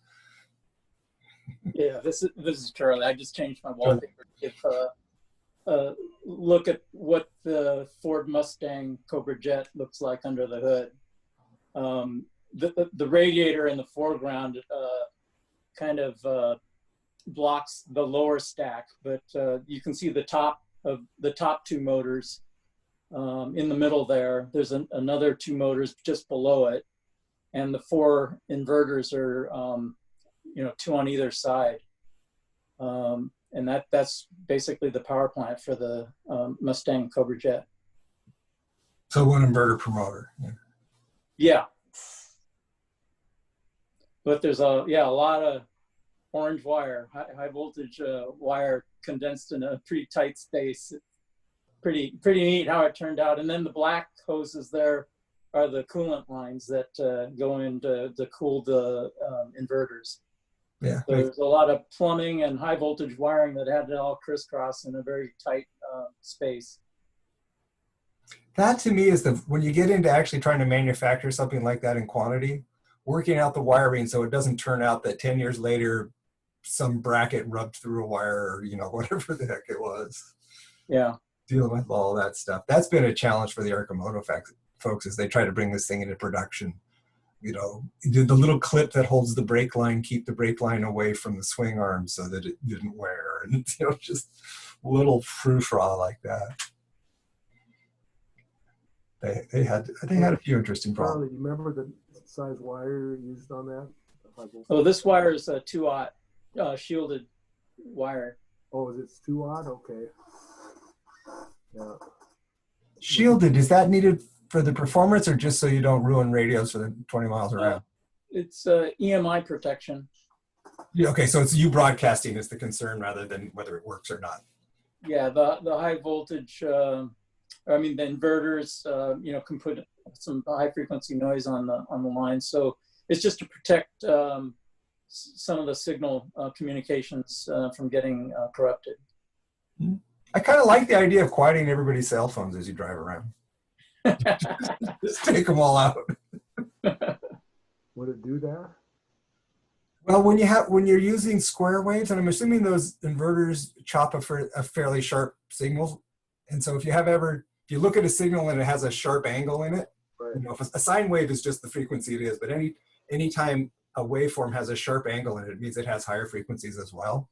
S14: Yeah, this is Charlie. I just changed my wallpaper. If look at what the Ford Mustang Cobra Jet looks like under the hood. The radiator in the foreground kind of blocks the lower stack, but you can see the top two motors in the middle there. There's another two motors just below it, and the four inverters are two on either side. And that's basically the power plant for the Mustang Cobra Jet.
S2: So one inverter per motor. Yeah.
S14: Yeah. But there's a lot of orange wire, high voltage wire condensed in a pretty tight space. Pretty neat how it turned out. And then the black hoses there are the coolant lines that go in to cool the inverters.
S2: Yeah.
S14: So there's a lot of plumbing and high voltage wiring that had it all crisscross in a very tight space.
S2: That to me is when you get into actually trying to manufacture something like that in quantity, working out the wiring so it doesn't turn out that 10 years later some bracket rubbed through a wire or, whatever the heck it was.
S14: Yeah.
S2: Dealing with all that stuff. That's been a challenge for the Arcimoto folks as they try to bring this thing into production. The little clip that holds the brake line, keep the brake line away from the swing arm so that it didn't wear. And, just little frou-frou like that. They had a few interesting problems.
S13: Charlie, do you remember the size wire used on that?
S14: Oh, this wire is a 2-aught shielded wire.
S13: Oh, is it 2-aught? Okay. Yeah.
S2: Shielded, is that needed for the performance or just so you don't ruin radios for the 20 miles around?
S14: It's EMI protection.
S2: Yeah, okay, so it's you broadcasting is the concern rather than whether it works or not.
S14: Yeah, the high voltage, the inverters, can put some high frequency noise on the line. So it's just to protect some of the signal communications from getting corrupted.
S2: I kind of like the idea of quieting everybody's cell phones as you drive around. Just take them all out.
S13: Would it do that?
S2: Well, when you're using square waves, and I'm assuming those inverters chop a fairly sharp signal, and so if you look at a signal and it has a sharp angle in it,
S13: right.
S2: If a sine wave is just the frequency it is, but anytime a waveform has a sharp angle in it, it means it has higher frequencies as well.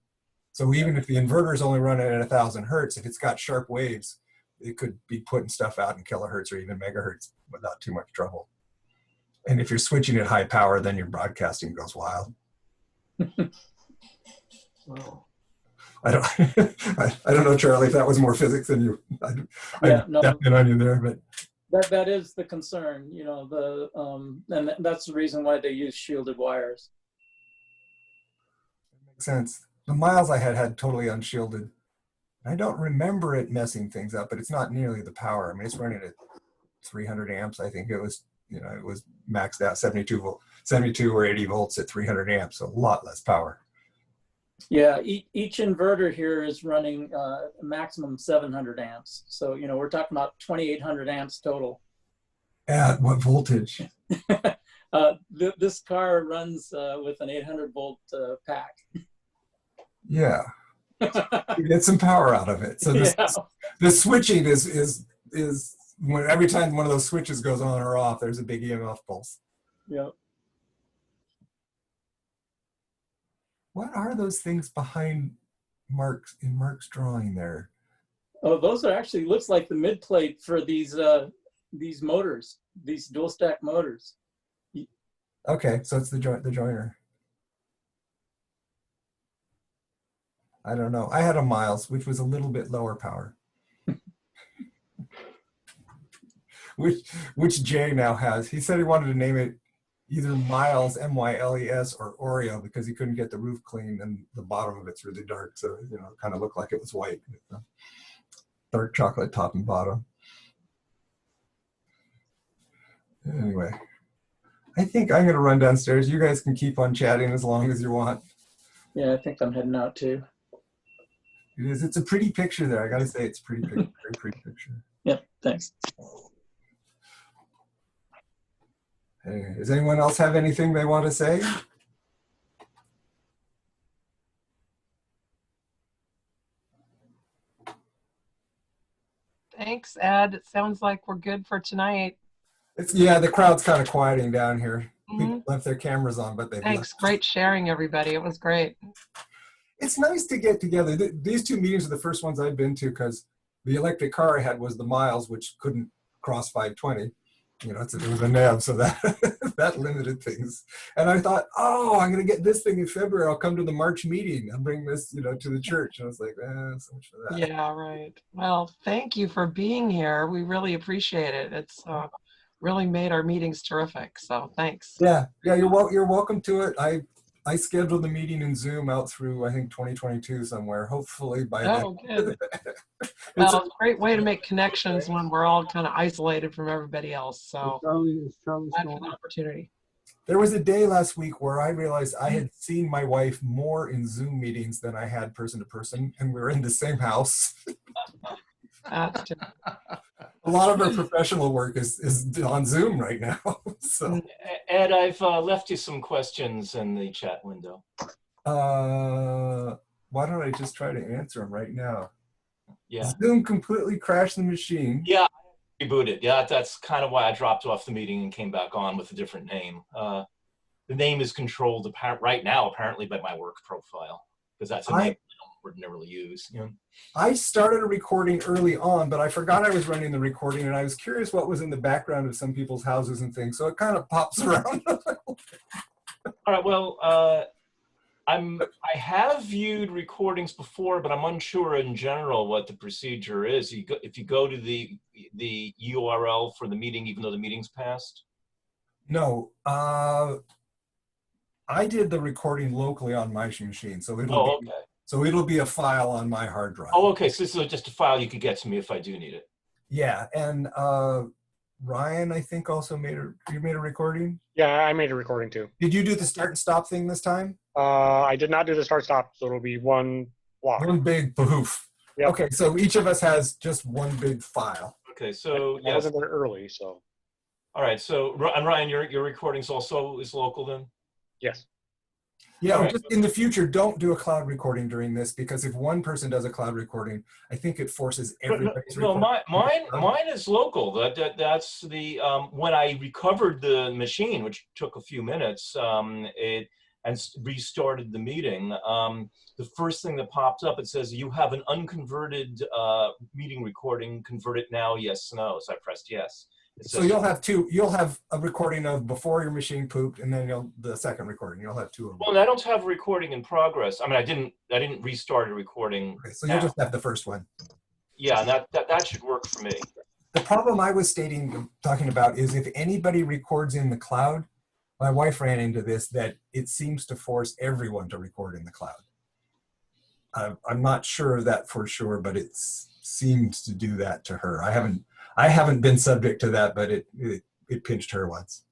S2: So even if the inverter is only running at 1,000 hertz, if it's got sharp waves, it could be putting stuff out in kilohertz or even megahertz without too much trouble. And if you're switching at high power, then your broadcasting goes wild.
S13: Wow.
S2: I don't know, Charlie, if that was more physics than you.
S14: Yeah, no.
S2: Stepped in on you there, but
S14: that is the concern, and that's the reason why they use shielded wires.
S2: Makes sense. The miles I had totally unshielded. I don't remember it messing things up, but it's not nearly the power. I mean, it's running at 300 amps. I think it was, it was maxed out 72 or 80 volts at 300 amps, so a lot less power.
S14: Yeah, each inverter here is running a maximum 700 amps. So, we're talking about 2,800 amps total.
S2: At what voltage?
S14: This car runs with an 800 volt pack.
S2: Yeah. You get some power out of it. So the switching is when every time one of those switches goes on or off, there's a big EMF pulse.
S14: Yep.
S2: What are those things behind Mark's drawing there?
S14: Oh, those are actually looks like the mid plate for these motors, these dual stack motors.
S2: Okay, so it's the joiner. I don't know. I had a Miles, which was a little bit lower power. which Jay now has. He said he wanted to name it either Miles, M-Y-L-E-S, or Oreo because he couldn't get the roof clean and the bottom of it's really dark. So, it kind of looked like it was white. Dark chocolate top and bottom. Anyway, I think I'm going to run downstairs. You guys can keep on chatting as long as you want.
S14: Yeah, I think I'm heading out too.
S2: It is. It's a pretty picture there. I got to say, it's a pretty picture. Very pretty picture.
S14: Yep, thanks.
S2: Hey, does anyone else have anything they want to say?
S7: Thanks, Ed. It sounds like we're good for tonight.
S2: Yeah, the crowd's kind of quieting down here. People left their cameras on, but they
S7: Thanks. Great sharing, everybody. It was great.
S2: It's nice to get together. These two meetings are the first ones I've been to because the electric car I had was the Miles, which couldn't cross 520. You know, it was a NAV, so that that limited things. And I thought, oh, I'm going to get this thing in February. I'll come to the March meeting. I'll bring this, you know, to the church. And I was like, so much for that.
S7: Yeah, right. Well, thank you for being here. We really appreciate it. It's really made our meetings terrific. So thanks.
S2: Yeah, you're welcome to it. I scheduled the meeting in Zoom out through, I think, 2022 somewhere. Hopefully by then.
S7: Oh, good. Well, it's a great way to make connections when we're all kind of isolated from everybody else. So
S13: Charlie
S7: glad for the opportunity.
S2: There was a day last week where I realized I had seen my wife more in Zoom meetings than I had person to person, and we were in the same house. A lot of our professional work is on Zoom right now. So,
S3: Ed, I've left you some questions in the chat window.
S2: why don't I just try to answer them right now?
S3: Yeah.
S2: Zoom completely crashed the machine.
S3: Yeah, I rebooted. Yeah, that's kind of why I dropped off the meeting and came back on with a different name. The name is controlled right now, apparently, by my work profile, because that's a name I don't ordinarily use. You know?
S2: I started a recording early on, but I forgot I was running the recording, and I was curious what was in the background of some people's houses and things, so it kind of pops around.
S3: All right, well, I have viewed recordings before, but I'm unsure in general what the procedure is. If you go to the URL for the meeting, even though the meeting's passed?
S2: No, I did the recording locally on my machine, so it'll be a file on my hard drive.
S3: Oh, okay. So this is just a file you could get to me if I do need it.
S2: Yeah, and Ryan, I think you made a recording.
S21: Yeah, I made a recording too.
S2: Did you do the start and stop thing this time?
S21: I did not do the start stop, so it'll be one block.
S2: One big poof.
S21: Yep.
S2: Okay, so each of us has just one big file.
S3: Okay, so
S21: I wasn't there early, so.
S3: All right, so and Ryan, your recordings also is local then?
S21: Yes.
S2: Yeah, right. Just in the future, don't do a cloud recording during this, because if one person does a cloud recording, I think it forces everybody's
S3: No,
S2: recording.
S3: mine is local. That's the when I recovered the machine, which took a few minutes, and restarted the meeting. The first thing that popped up, it says you have an unconverted meeting recording. Convert it now, yes, no. So I pressed yes.
S2: So you'll have two. You'll have a recording of before your machine pooped, and then the second recording. You'll have two of them.
S3: Well, I don't have a recording in progress. I mean, I didn't restart a recording.
S2: Okay, so you'll just have the first one.
S3: Yeah, and that should work for me.
S2: The problem I was talking about is if anybody records in the cloud, my wife ran into this, that it seems to force everyone to record in the cloud. I'm not sure of that for sure, but it seems to do that to her. I haven't been subject to that, but it pinched her once.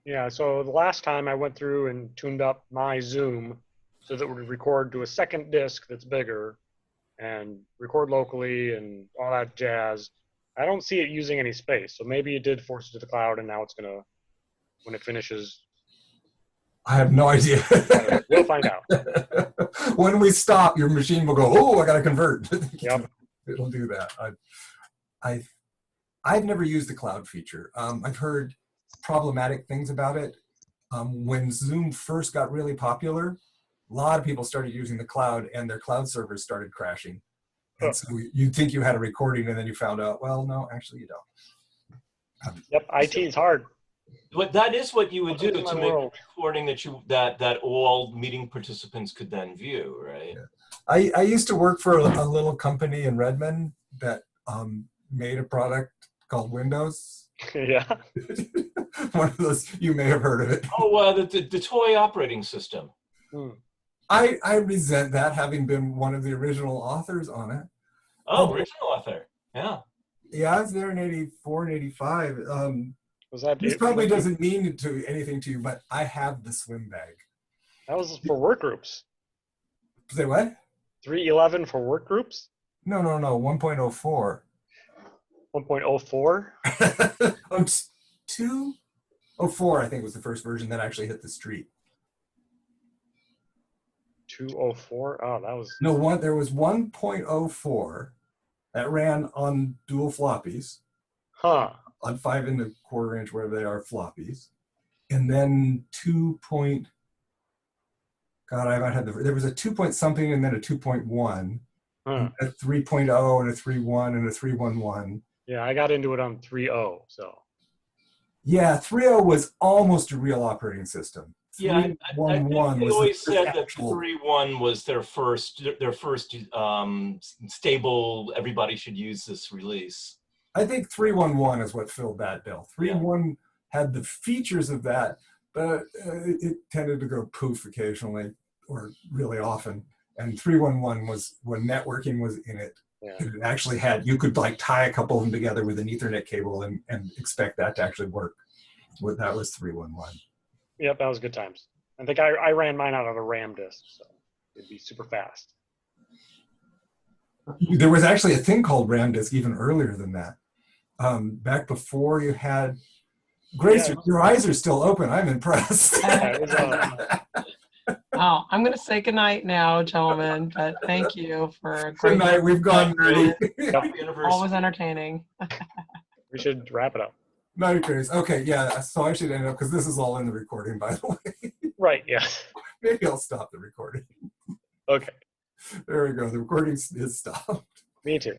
S21: Yeah, so the last time I went through and tuned up my Zoom so that it would record to a second disk that's bigger and record locally and all that jazz. I don't see it using any space, so maybe it did force it to the cloud, and now it's gonna, when it finishes.
S2: I have no idea.
S21: We'll find out.
S2: When we stop, your machine will go, oh, I gotta convert.
S21: Yep.
S2: It'll do that. I've never used the cloud feature. I've heard problematic things about it. When Zoom first got really popular, a lot of people started using the cloud, and their cloud servers started crashing. And so you'd think you had a recording, and then you found out, well, no, actually you don't.
S21: Yep, IT is hard.
S3: But that is what you would do to make a recording that all meeting participants could then view, right?
S2: Yeah. I used to work for a little company in Redmond that made a product called Windows.
S21: Yeah.
S2: One of those, you may have heard of it.
S3: Oh, the toy operating system.
S2: I resent that, having been one of the original authors on it.
S3: Oh, original author. Yeah.
S2: Yeah, I was there in 84 and 85.
S21: Was that
S2: this probably doesn't mean anything to you, but I have the swim bag.
S21: That was for work groups.
S2: Say what?
S21: 3.11 for work groups?
S2: No, 1.04.
S21: 1.04?
S2: 2.04, I think, was the first version that actually hit the street.
S21: 2.04? Oh, that was...
S2: No, there was 1.04 that ran on dual floppies.
S21: Huh.
S2: On 5 1/4 inch, whatever they are, floppies. And then I might have there was a 2 point something and then a 2.1, a 3.0 and a 3.1 and a 3.11.
S21: Yeah, I got into it on 3.0, so.
S2: Yeah, 3.0 was almost a real operating system.
S3: Yeah, I think
S2: 3.11
S3: they
S2: was
S3: always
S2: the
S3: said that
S2: actual.
S3: 3.1 was their first stable. Everybody should use this release.
S2: I think 3.11 is what filled that bill. 3.1 had the features of that, but it tended to go poof occasionally or really often. And 3.11 was when networking was in it.
S21: Yeah.
S2: It actually had, you could like tie a couple of them together with an Ethernet cable and expect that to actually work. That was 3.11.
S21: Yep, that was good times. I think I ran mine out of a RAM disk, so it'd be super fast.
S2: There was actually a thing called RAM disk even earlier than that. Back before you had, Grace, your eyes are still open. I'm impressed.
S7: Wow, I'm going to say goodnight now, gentlemen, but thank you for a
S2: Good
S7: great
S2: night. We've gone nerdy.
S7: Always entertaining.
S21: We should wrap it up.
S2: Night, Grace. Okay, yeah, so I should end up, because this is all in the recording, by the way.
S21: Right, yeah.
S2: Maybe I'll stop the recording.
S21: Okay.
S2: There we go. The recording is stopped.
S21: Me too.